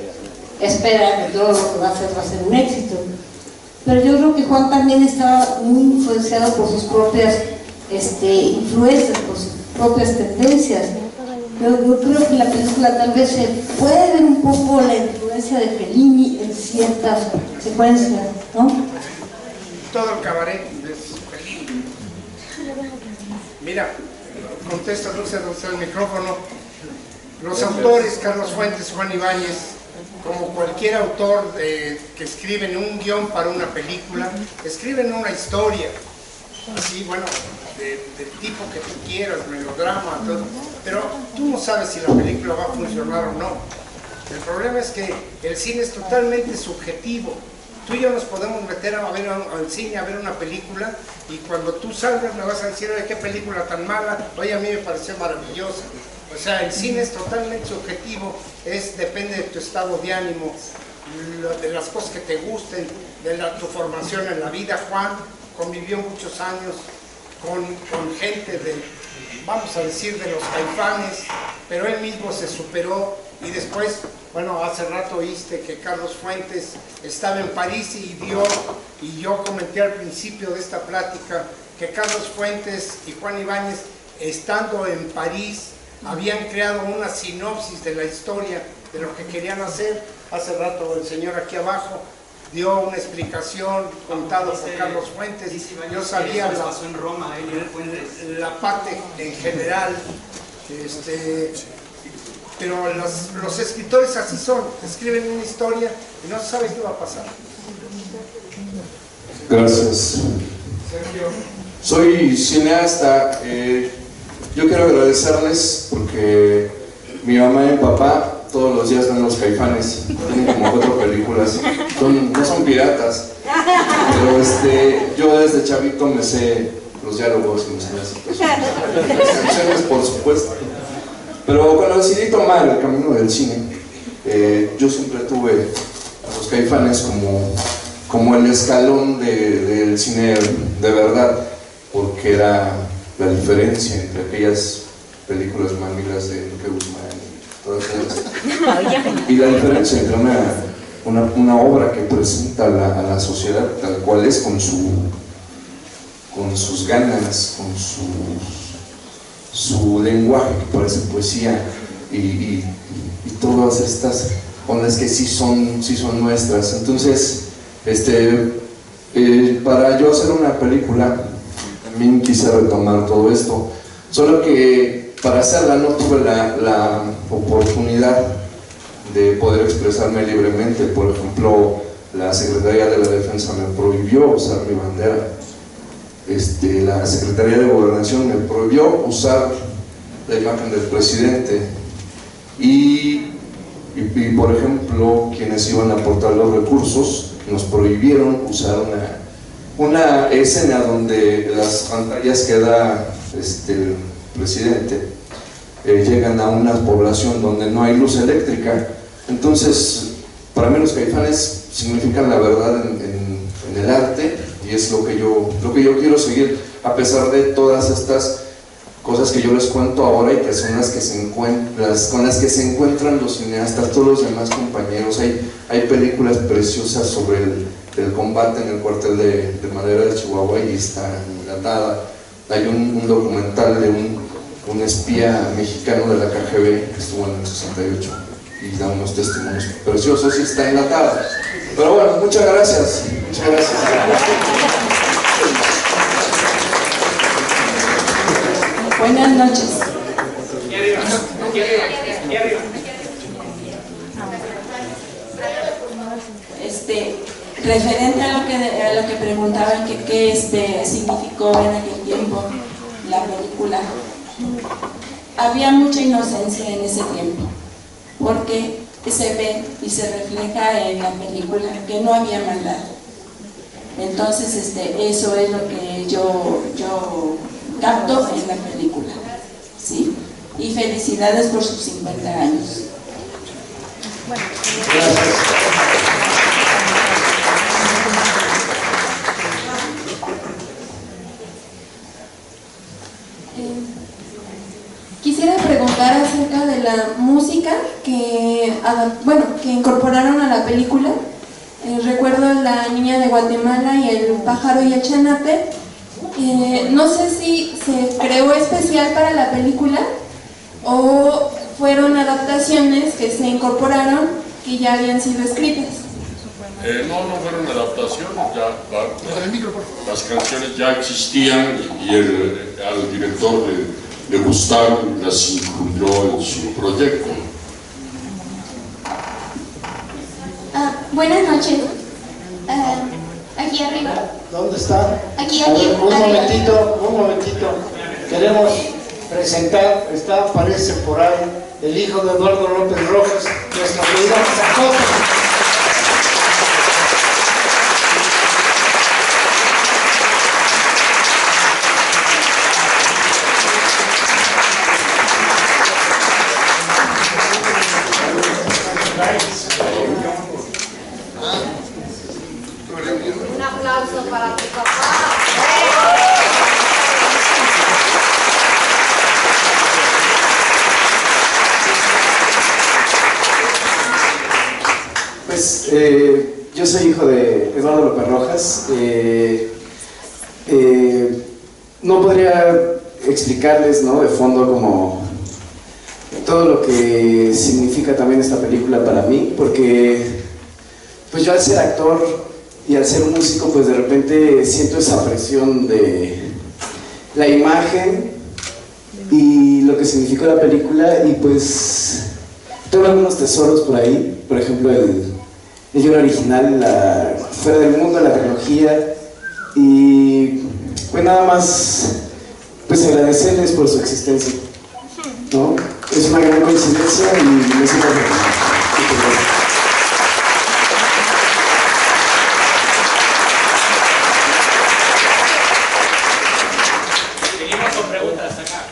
espera que todo lo que va a ser un éxito, pero yo creo que Juan también estaba muy influenciado por sus propias influencias, por sus propias tendencias. Yo creo que la película tal vez se puede ver un poco la influencia de Fellini en ciertas secuencias, ¿no? Todo el cabaret es Fellini. Mira, contesta Dulce el micrófono. Los autores, Carlos Fuentes, Juan Ibáñez, como cualquier autor que escriben un guión para una película, escriben una historia, así, bueno, del tipo que tú quieras, melodrama, todo, pero tú no sabes si la película va a funcionar o no. El problema es que el cine es totalmente subjetivo. Tú y yo nos podemos meter a ver al cine a ver una película y cuando tú salgas me vas a decir, oye, qué película tan mala, oye, a mí me pareció maravillosa. O sea, el cine es totalmente subjetivo, depende de tu estado de ánimo, de las cosas que te gusten, de tu formación en la vida. Juan convivió muchos años con gente vamos a decir, de los Caifanes, pero él mismo se superó y después, bueno, hace rato oíste que Carlos Fuentes estaba en París y vio, y yo comenté al principio de esta plática, que Carlos Fuentes y Juan Ibáñez, estando en París, habían creado una sinopsis de la historia de lo que querían hacer. Hace rato el señor aquí abajo dio una explicación contado por Carlos Fuentes. Yo sabía la parte en general, pero los escritores así son, escriben una historia y no sabes qué va a pasar. Gracias. Soy cineasta. Yo quiero agradecerles porque mi mamá y mi papá todos los días ven Los Caifanes, tienen como 4 películas, no son piratas, pero yo desde chavito me sé los diálogos y las canciones, por supuesto. Pero cuando decidí tomar el camino del cine, yo siempre tuve a Los Caifanes como el escalón del cine de verdad, porque era la diferencia entre aquellas películas mamilas de Enrique Guzmán y todas esas, y la diferencia entre una obra que presenta a la sociedad tal cual es, con sus ganas, con su lenguaje que parece poesía, y todas estas ondas que sí son nuestras. Entonces, para yo hacer una película también quise retomar todo esto, solo que para hacerla no tuve la oportunidad de poder expresarme libremente. Por ejemplo, la Secretaría de la Defensa me prohibió usar mi bandera, la Secretaría de Gobernación me prohibió usar la imagen del presidente, y por ejemplo, quienes iban a aportar los recursos nos prohibieron usar una escena donde las pantallas que da el presidente llegan a una población donde no hay luz eléctrica. Entonces, para mí Los Caifanes significan la verdad en el arte, y es lo que yo quiero seguir, a pesar de todas estas cosas que yo les cuento ahora y que son las que con las que se encuentran los cineastas, todos los demás compañeros. Hay películas preciosas sobre el combate en el cuartel de Madera de Chihuahua y está enlatada. Hay un documental de un espía mexicano de la KGB que estuvo en el 68 y da unos testimonios preciosos y está enlatada. Pero bueno, muchas gracias. Muchas gracias. Buenas noches. Referente a lo que preguntaban, qué significó en aquel tiempo la película, había mucha inocencia en ese tiempo, porque se ve y se refleja en la película que no había maldad. Entonces eso es lo que yo capto en la película, ¿sí? Y felicidades por sus 50 años. Quisiera preguntar acerca de la música que incorporaron a la película. Recuerdo La Niña de Guatemala y El Pájaro y el Chanape. No sé si se creó especial para la película o fueron adaptaciones que se incorporaron que ya habían sido escritas. No fueron adaptaciones, las canciones ya existían y al director le gustaron y las incluyó en su proyecto. Buenas noches. Aquí arriba. ¿Dónde está? Aquí, A ver, un arriba. momentito. Queremos presentar, aparece por ahí, el hijo de Eduardo López Rojas, nuestro querido Zacote. Un aplauso para tu papá. Pues yo soy hijo de Eduardo López Rojas. No podría explicarles, ¿no?, de fondo como todo lo que significa también esta película para mí, porque pues yo al ser actor y al ser músico, pues de repente siento esa presión de la imagen y lo que significó la película, y pues tengo algunos tesoros por ahí, por ejemplo el guion original, Fuera del Mundo, la trilogía, y pues nada más pues agradecerles por su existencia, ¿no? Es una gran coincidencia y me siento feliz. Seguimos con preguntas acá.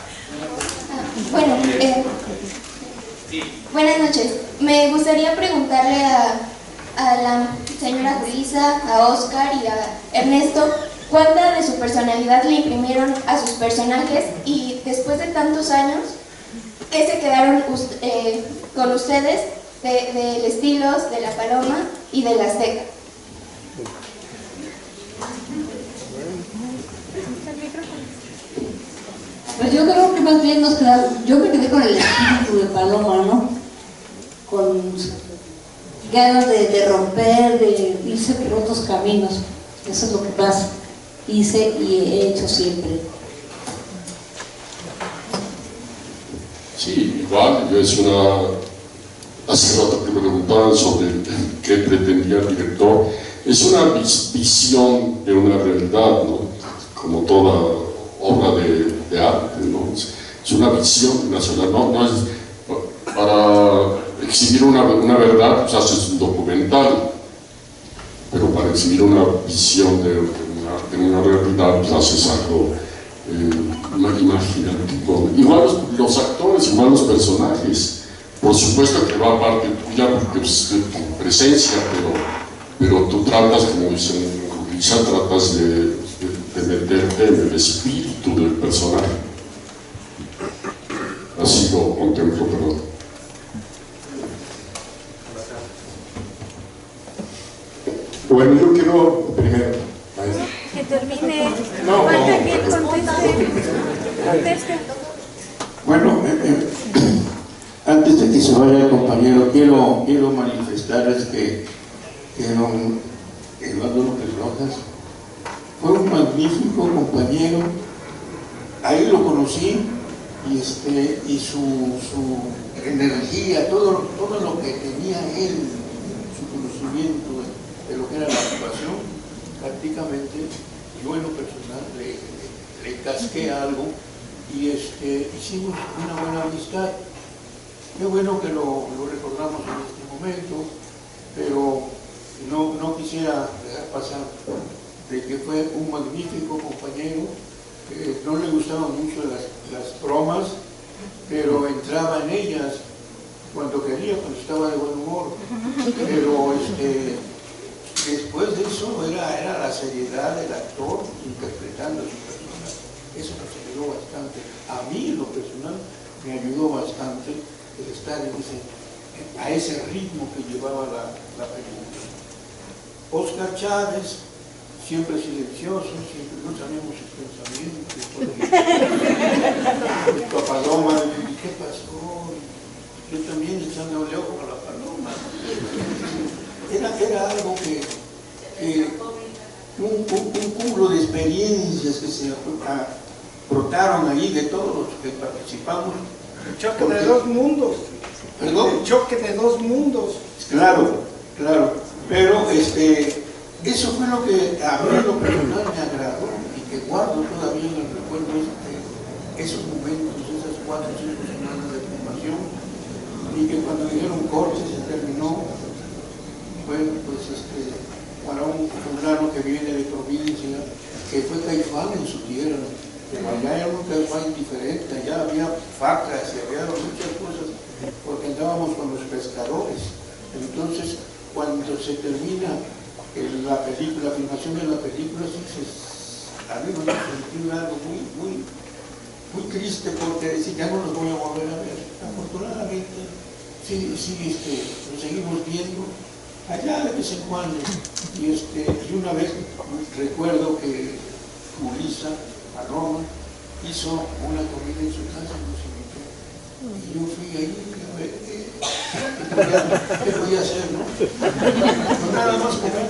Bueno, buenas noches. Me gustaría preguntarle a la señora Julissa, a Oscar y a Ernesto, ¿cuánta de su personalidad le imprimieron a sus personajes? Y después de tantos años, ¿qué se quedaron con ustedes del Estilos, de La Paloma y del Azteca? Pues yo creo que más bien yo me quedé con el espíritu de Paloma, ¿no? Con ganas de romper, de irse por otros caminos. Eso es lo que más hice y he hecho siempre. Sí, igual, hace rato que me preguntaban sobre qué pretendía el director. Es una visión de una realidad, ¿no? Como toda obra de arte, ¿no? Es una visión nacional, no es para exhibir una verdad, pues haces un documental, pero para exhibir una visión de una realidad, pues haces algo imaginativo. Igual los actores, igual los personajes, por supuesto que va a parte tuya porque es tu presencia, pero tú tratas, como dicen Julissa, tratas de meterte en el espíritu del personaje. Así lo contemplo, perdón. Bueno, yo quiero primero, maestro. Que termine. No, Falta que conteste. Bueno, antes de que se vaya el compañero, quiero manifestarles que don Eduardo López Rojas fue un magnífico compañero. Ahí lo conocí y su energía, todo lo que tenía él, su conocimiento de lo que era la actuación, prácticamente yo en lo personal le casqué algo y hicimos una buena amistad. Qué bueno que lo recordamos en este momento, pero no quisiera dejar pasar de que fue un magnífico compañero, que no le gustaban mucho las bromas, pero entraba en ellas cuando quería, cuando estaba de buen humor, pero después de eso era la seriedad del actor interpretando su personaje. Eso nos ayudó bastante. A mí, en lo personal, me ayudó bastante el estar a ese ritmo que llevaba la película. Oscar Chávez, siempre silencioso, siempre no sabíamos sus pensamientos. El Paloma, ¿qué pasó? Yo también echándole ojo a la Paloma. Era algo que un cúmulo de experiencias que se brotaron ahí de todos los que participamos. El choque de dos mundos. ¿Perdón? El choque de dos mundos. Claro, claro. Pero eso fue lo que a mí lo personal me agradó y que guardo todavía en el recuerdo esos momentos, esas 4 o 5 semanas de filmación, y que cuando dijeron corte se terminó. Bueno, pues para un fulano que viene de provincia, que fue Caifán en su tierra, allá era un Caifán diferente, allá había vacas y había muchas cosas, porque andábamos con los pescadores. Entonces, cuando se termina la película, la filmación de la película, a mí me sentí algo muy triste, porque decir, ya no los voy a volver a ver. Afortunadamente, sí, lo seguimos viendo allá de vez en cuando. Y una vez recuerdo que Julissa, a Roma, hizo una comida en su casa, nos invitó. Y yo fui ahí a ver qué podía hacer, ¿no? Pues nada más comer.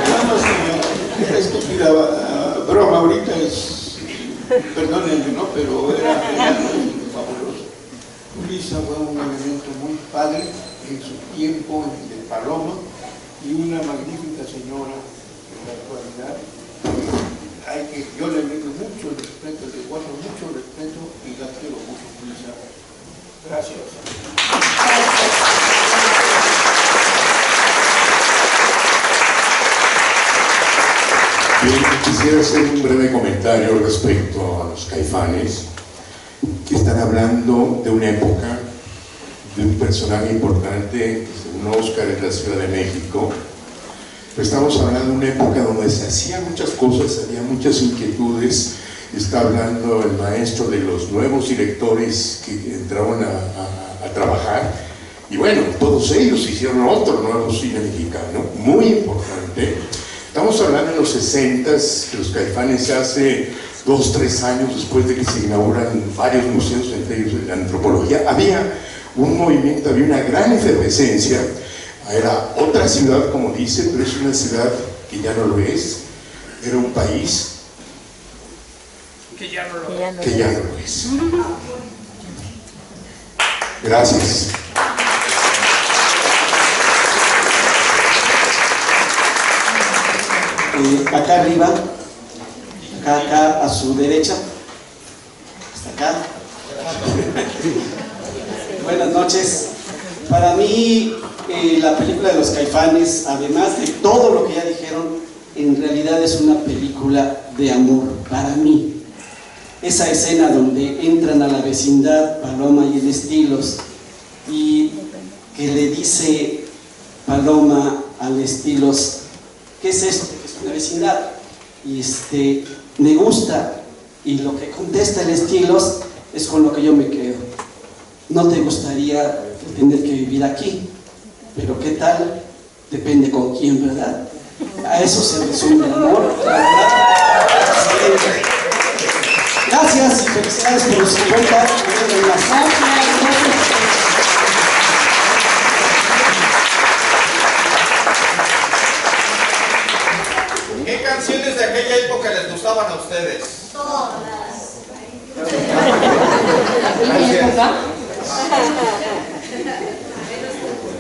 Nada más una estúpida broma ahorita perdónenme, ¿no? Pero era fabuloso. Julissa fue un elemento muy padre en su tiempo de Paloma y una magnífica señora en la actualidad. Yo le tengo mucho respeto, le guardo mucho respeto y la quiero mucho, Julissa. Gracias. Bien, quisiera hacer un breve comentario respecto a los Caifanes, que están hablando de una época, de un personaje importante, según Oscar, en la Ciudad de México. Pero estamos hablando de una época donde se hacían muchas cosas, había muchas inquietudes. Está hablando el maestro de los nuevos directores que entraban a trabajar. Y bueno, todos ellos hicieron otro nuevo cine mexicano, muy importante. Estamos hablando de los 60s, que los Caifanes hace 2 o 3 años después de que se inauguran varios museos, entre ellos de la antropología, había un movimiento, había una gran efervescencia. Era otra ciudad, como dice, pero es una ciudad que ya no lo es. Era un país que ya no lo es. Gracias. Acá arriba, acá a su derecha, hasta acá. Buenas noches. Para mí, la película de los Caifanes, además de todo lo que ya dijeron, en realidad es una película de amor para mí. Esa escena donde entran a la vecindad Paloma y el Estilos y que le dice Paloma al Estilos, ¿qué es esto? Que es una vecindad. Y me gusta. Y lo que contesta el Estilos es con lo que yo me quedo. No te gustaría tener que vivir aquí, pero ¿qué tal? Depende con quién, ¿verdad? A eso se resume el amor, ¿verdad? Gracias y felicidades por los 50 años de la sala. ¿Qué canciones de aquella época les gustaban a ustedes? Todas.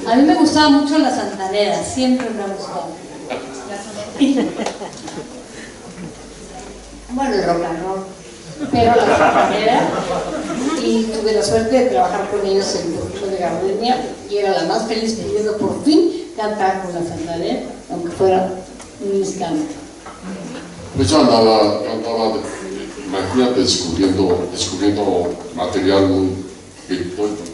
A mí me gustaba mucho la santanera, siempre me ha gustado. Bueno, el rock and roll, pero la santanera, y tuve la suerte de trabajar con ellos en el grupo de Gardenia y era la más feliz pidiendo por fin cantar con la santanera, aunque fuera un instante. Pues yo andaba imagínate, descubriendo material muy virtuoso.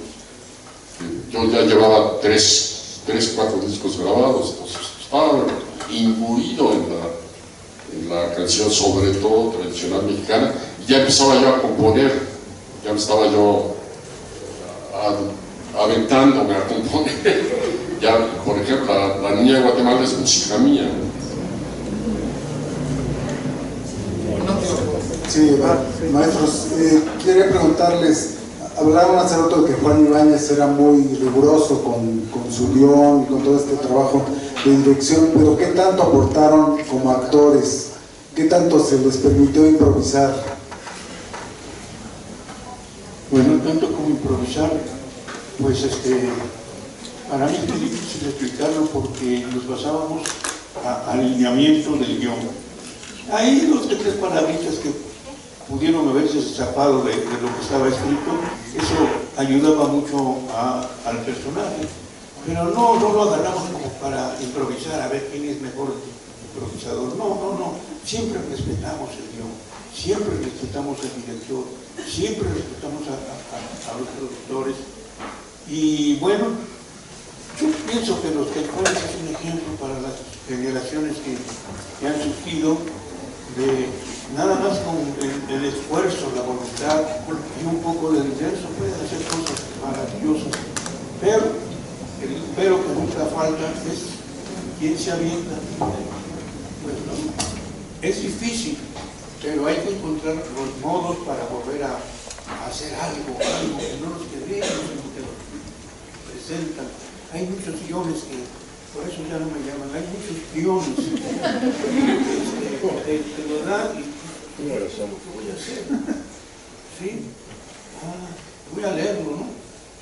Yo ya llevaba 3, 4 discos grabados, entonces estaba imbuido en la canción, sobre todo tradicional mexicana, y ya empezaba yo a componer, ya me estaba yo aventándome a componer. Ya, por ejemplo, la Niña de Guatemala es música mía. Sí, maestros, quería preguntarles, hablaron hace rato de que Juan Ibáñez era muy riguroso con su guión y con todo este trabajo de dirección, pero ¿qué tanto aportaron como actores ¿qué tanto se les permitió improvisar? Bueno, tanto como improvisar, pues para mí es difícil explicarlo porque nos basábamos al alineamiento del guión. Hay 2 o 3 palabritas que pudieron haberse escapado de lo que estaba escrito, eso ayudaba mucho al personaje, pero no lo agarramos como para improvisar, a ver quién es mejor improvisador. No, siempre respetamos el guión, siempre respetamos al director, siempre respetamos a los productores. Y bueno, yo pienso que Los Caifanes es un ejemplo para las generaciones que han surgido, de nada más con el esfuerzo, la voluntad y un poco de dinero se pueden hacer cosas maravillosas, pero que nunca falta es quien se avienta. Pues no, es difícil, pero hay que encontrar los modos para volver a hacer algo que no nos quedemos, sino que nos presentan. Hay muchos guiones que, por eso ya no me llaman, hay muchos guiones que lo dan y ¿qué voy a hacer? ¿Sí? Voy a leerlo, ¿no?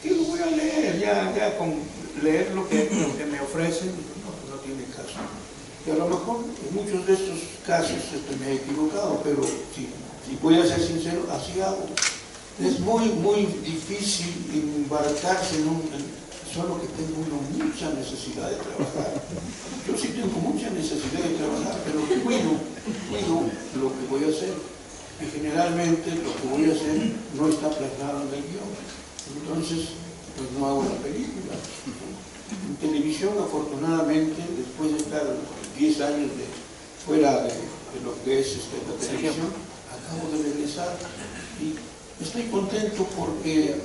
¿Qué lo voy a leer? Ya con leer lo que me ofrecen no tiene caso. Y a lo mejor en muchos de estos casos me he equivocado, pero si voy a ser sincero, así hago. Es muy difícil embarcarse solo que tengo mucha necesidad de trabajar. Yo sí tengo mucha necesidad de trabajar, pero cuido lo que voy a hacer. Y generalmente lo que voy a hacer no está plasmado en el guión. Entonces, pues no hago la película. En televisión, afortunadamente, después de estar 10 años fuera de lo que es la televisión, acabo de regresar y estoy contento porque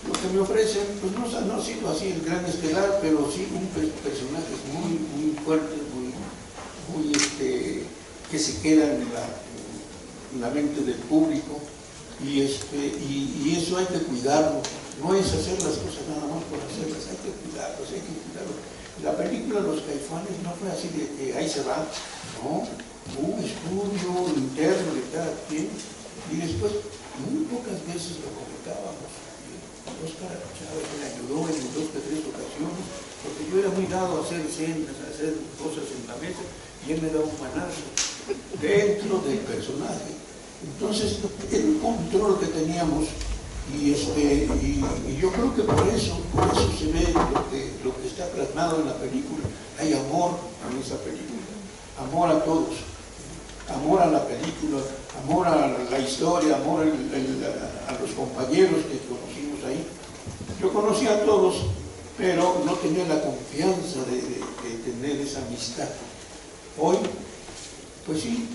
lo que me ofrecen, pues no ha sido así el gran estelar, pero sí un personaje muy fuerte, muy que se queda en la mente del público, y eso hay que cuidarlo. No es hacer las cosas nada más por hacerlas, hay que cuidarlos. La película Los Caifanes no fue así de que ahí se va, no, hubo un estudio interno de cada quien, y después muy pocas veces lo comentábamos. Oscar Chávez me ayudó en 2 o 3 ocasiones, porque yo era muy dado a hacer escenas, a hacer cosas en la mesa, y él me daba un manazo dentro del personaje. Entonces, era un control que teníamos, y yo creo que por eso se ve lo que está plasmado en la película. Hay amor en esa película, amor a todos, amor a la película, amor a la historia, amor a los compañeros que conocimos ahí. Yo conocía a todos, pero no tenía la confianza de tener esa amistad. Hoy, pues sí,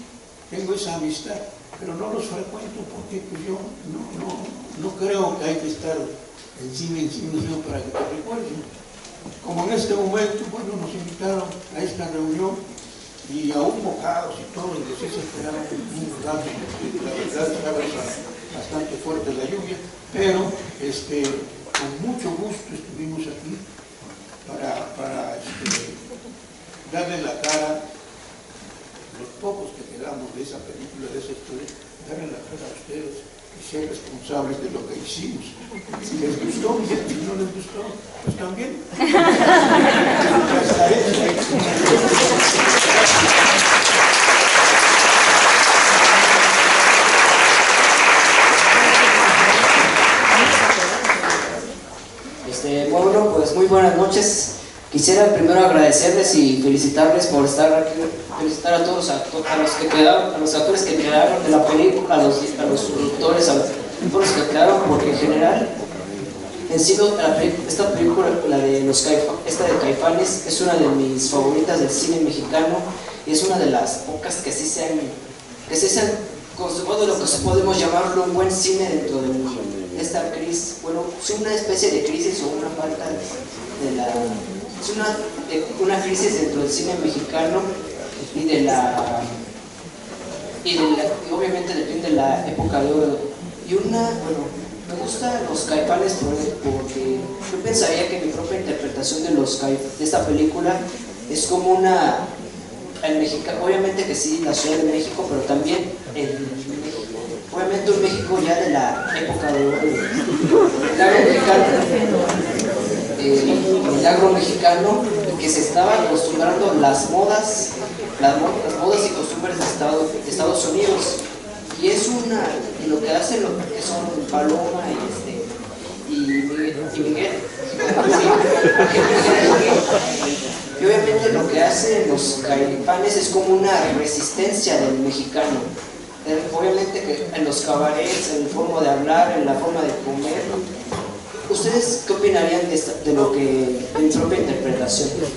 tengo esa amistad, pero no los frecuento porque pues yo no creo que hay que estar encima para que te recuerden. Como en este momento, bueno, nos invitaron a esta reunión y aún mojados y todo, y sí se esperaban un rato, porque la verdad estaba bastante fuerte la lluvia, pero con mucho gusto estuvimos aquí para darle la cara, los pocos que quedamos de esa película, de esa historia, darle la cara a ustedes y ser responsables de lo que hicimos. Si les gustó, bien, si no les gustó, pues también. Bueno, pues muy buenas noches. Quisiera primero agradecerles y felicitarles por estar aquí, felicitar a todos los que quedaron, a los actores que quedaron de la película, a los productores, a todos los que quedaron, porque en general esta película, esta de Caifanes, es una de mis favoritas del cine mexicano y es una de las pocas que sí se han consumado lo que podemos llamarlo un buen cine dentro de esta crisis, bueno, es una especie de crisis o una falta es una crisis dentro del cine mexicano y obviamente depende de la época de oro. Y me gustan Los Caifanes porque yo pensaría que mi propia interpretación de esta película es como el mexicano, obviamente que sí, la Ciudad de México, pero también obviamente un México ya de la época del agro mexicano, que se estaba acostumbrando las modas y costumbres de Estados Unidos, y es y lo que hacen lo que son Paloma y Miguel, y obviamente lo que hacen los Caifanes es como una resistencia del mexicano. Obviamente que en los cabarets, en la forma de hablar, en la forma de comer. ¿Ustedes qué opinarían de lo que, de mi propia interpretación? Creo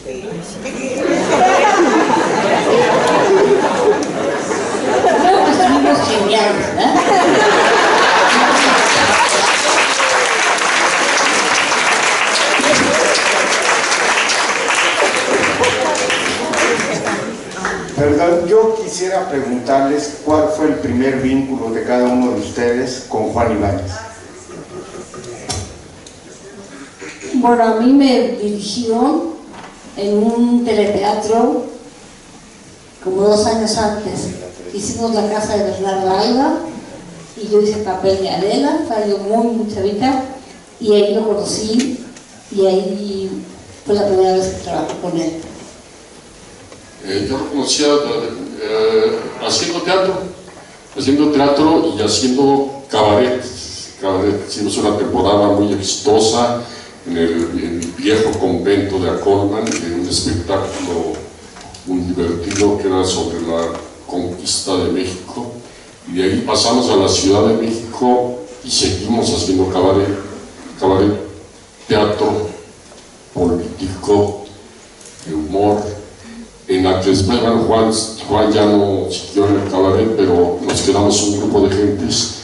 que estuvimos geniales, ¿verdad? Perdón, yo quisiera preguntarles cuál fue el primer vínculo de cada uno de ustedes con Juan Ibáñez. Bueno, a mí me dirigió en un teleteatro como 2 años antes. Hicimos La Casa de Bernardo Alba y yo hice el papel de Adela, estaba yo muy chavita, y ahí lo conocí y ahí fue la primera vez que trabajé con él. Yo lo conocía haciendo teatro y haciendo cabaret. Hicimos una temporada muy exitosa en el viejo convento de Acolman, en un espectáculo muy divertido que era sobre la conquista de México, y de ahí pasamos a la Ciudad de México y seguimos haciendo cabaret, teatro político, de humor. En Atlesbergan, Juan ya no siguió en el cabaret, pero nos quedamos un grupo de gentes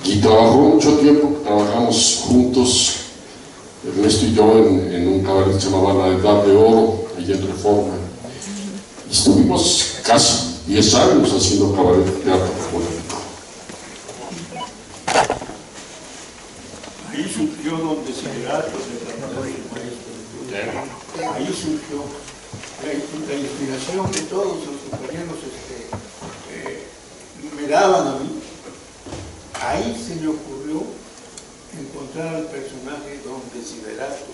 y trabajó mucho tiempo, trabajamos juntos, Ernesto y yo, en un cabaret que se llamaba La Edad de Oro, allá en Reforma. Y estuvimos casi 10 años haciendo cabaret teatro político. Ahí surgió Don Desiderato, ahí surgió la inspiración de todos los compañeros me daban a mí. Ahí se le ocurrió encontrar al personaje Don Desiderato,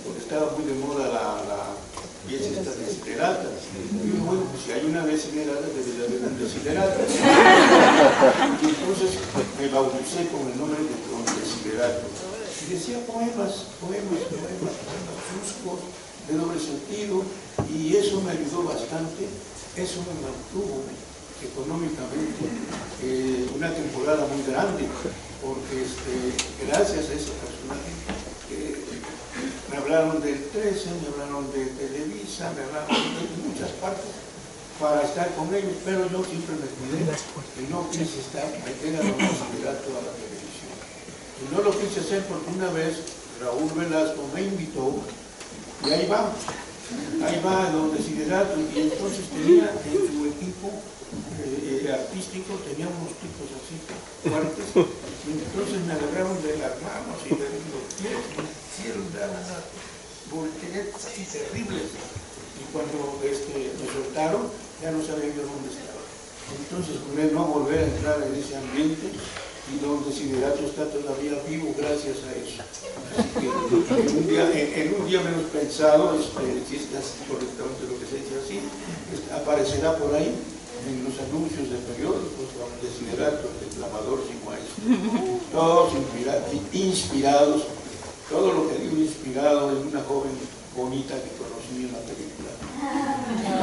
porque estaba muy de moda la pieza esta Desiderata. Y yo, bueno, pues si hay una Desiderata, debería haber un Desiderato. Y entonces me bauticé con el nombre de Don Desiderato. Y decía poemas chuscos, de doble sentido, y eso me ayudó bastante. Eso me mantuvo económicamente una temporada muy grande, porque gracias a ese personaje me hablaron del 13, me hablaron de Televisa, me hablaron de muchas partes para estar con ellos, pero yo siempre me cuidé y no quise meter a Don Desiderato a la televisión. Y no lo quise hacer porque una vez Raúl Velasco me invitó y ahí va Don Desiderato, y entonces tenía en su equipo artístico, tenía unos tipos así fuertes, y entonces me agarraron de las manos y de los pies, me hicieron dar unas volteretas así terribles, y cuando me soltaron ya no sabía yo dónde estaba. Entonces con él no volver a entrar en ese ambiente, y Don Desiderato está todavía vivo gracias a eso. Así que en un día menos pensado, si estás correctamente lo que se dice así, aparecerá por ahí en los anuncios de periódicos Don Desiderato, el declamador sin maestro. Todos inspirados, todo lo que digo inspirado en una joven bonita que conocí en la película.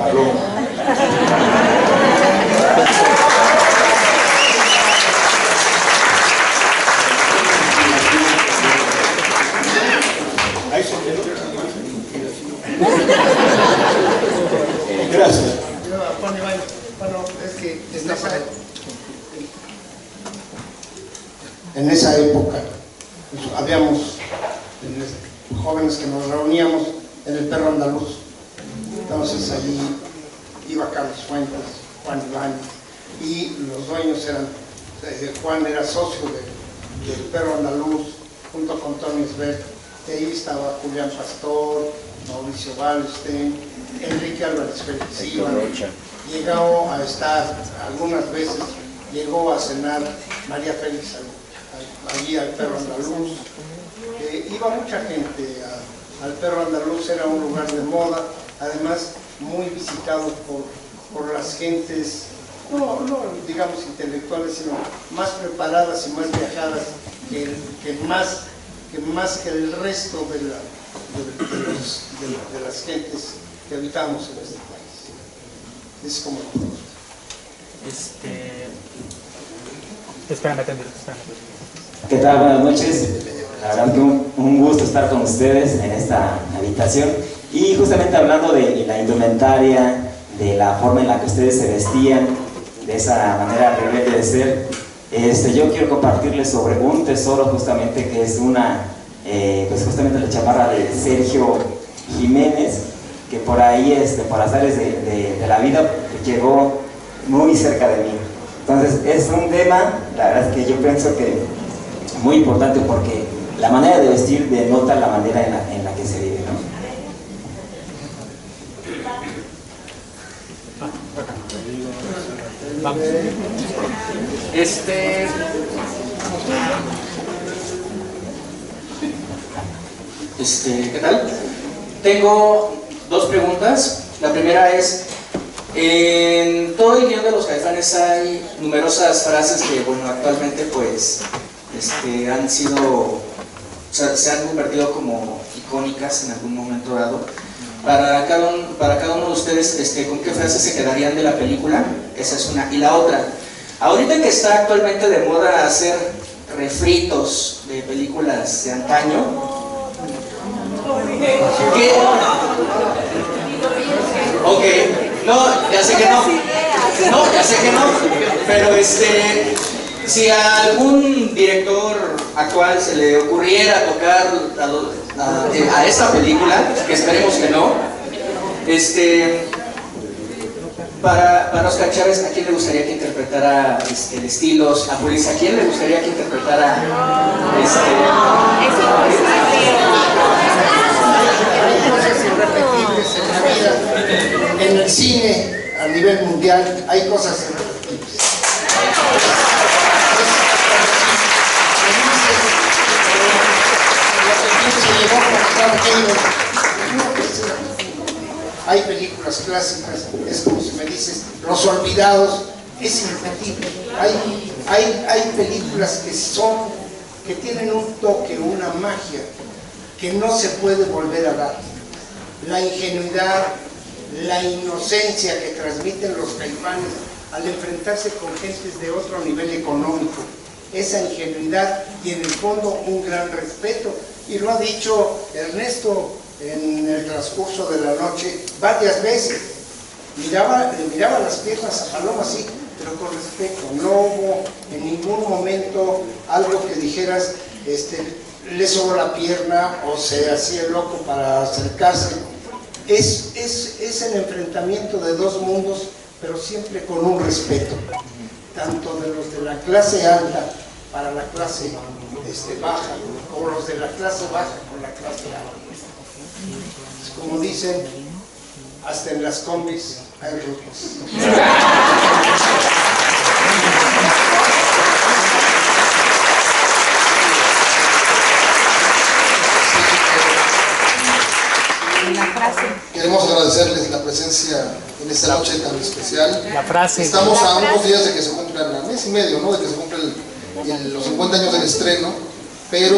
Paloma. Ahí se quedó. Gracias. Bueno, es que en esa época pues, habíamos jóvenes que nos reuníamos en el Perro Andaluz. Entonces allí iba Carlos Fuentes, Juan Ibáñez, y los dueños eran, Juan era socio del Perro Andaluz junto con Tony Sver, De ahí estaba Julián Pastor, Mauricio Wallstein, Enrique Álvarez Félix, llegó a estar algunas veces, llegó a cenar María Félix allí al Perro Andaluz. Iba mucha gente al Perro Andaluz, era un lugar de moda, además muy visitado por las gentes, no digamos intelectuales, sino más preparadas y más viajadas que más que el resto de las gentes que habitamos en este país. Es como Espérame. ¿Qué tal? Buenas noches. La verdad que un gusto estar con ustedes en esta habitación. Y justamente hablando de la indumentaria, de la forma en la que ustedes se vestían, de esa manera rebelde de ser, yo quiero compartirles sobre un tesoro justamente que es pues justamente la chamarra de Sergio Jiménez, que por ahí, por azares de la vida, llegó muy cerca de mí. Entonces es un tema, la verdad es que yo pienso que muy importante, porque la manera de vestir denota la manera en la que se vive, ¿no? Vamos. ¿Qué tal? Tengo dos preguntas. La primera es, en todo el guión de los Caifanes hay numerosas frases que, bueno, actualmente pues han sido, o sea, se han convertido como icónicas en algún momento dado. Para cada uno de ustedes, ¿con qué frases se quedarían de la película? Esa es una. Y la otra, ahorita que está actualmente de moda hacer refritos de películas de antaño, ¿qué? Ok, no, ya sé que no. No, ya sé que no. Pero si a algún director actual se le ocurriera tocar a esta película, que esperemos que no, para Oscar Chávez, ¿a quién le gustaría que interpretara Estilos? A Pulis, ¿a quién le gustaría que interpretara Hay cosas irrepetibles en la vida. En el cine, a nivel mundial, hay cosas irrepetibles. Hay películas clásicas, es como si me dices Los Olvidados, es irrepetible. Hay películas que tienen un toque, una magia que no se puede volver a dar. La ingenuidad, la inocencia que transmiten los Caifanes al enfrentarse con gentes de otro nivel económico, esa ingenuidad y en el fondo un gran respeto. Y lo ha dicho Ernesto en el transcurso de la noche varias veces. Le miraba las piernas a Paloma así, pero con respeto. No hubo en ningún momento algo que dijeras, le sobró la pierna o se hacía el loco para acercarse. Es el enfrentamiento de dos mundos, pero siempre con un respeto, tanto de los de la clase alta para la clase baja, como los de la clase baja con la clase alta. Como dicen, hasta en las combis hay rutas. Queremos agradecerles la presencia en esta noche tan especial. La frase. Estamos a unos días de que se cumplan, a mes y medio, ¿no? De que se cumplan los 50 años del estreno, pero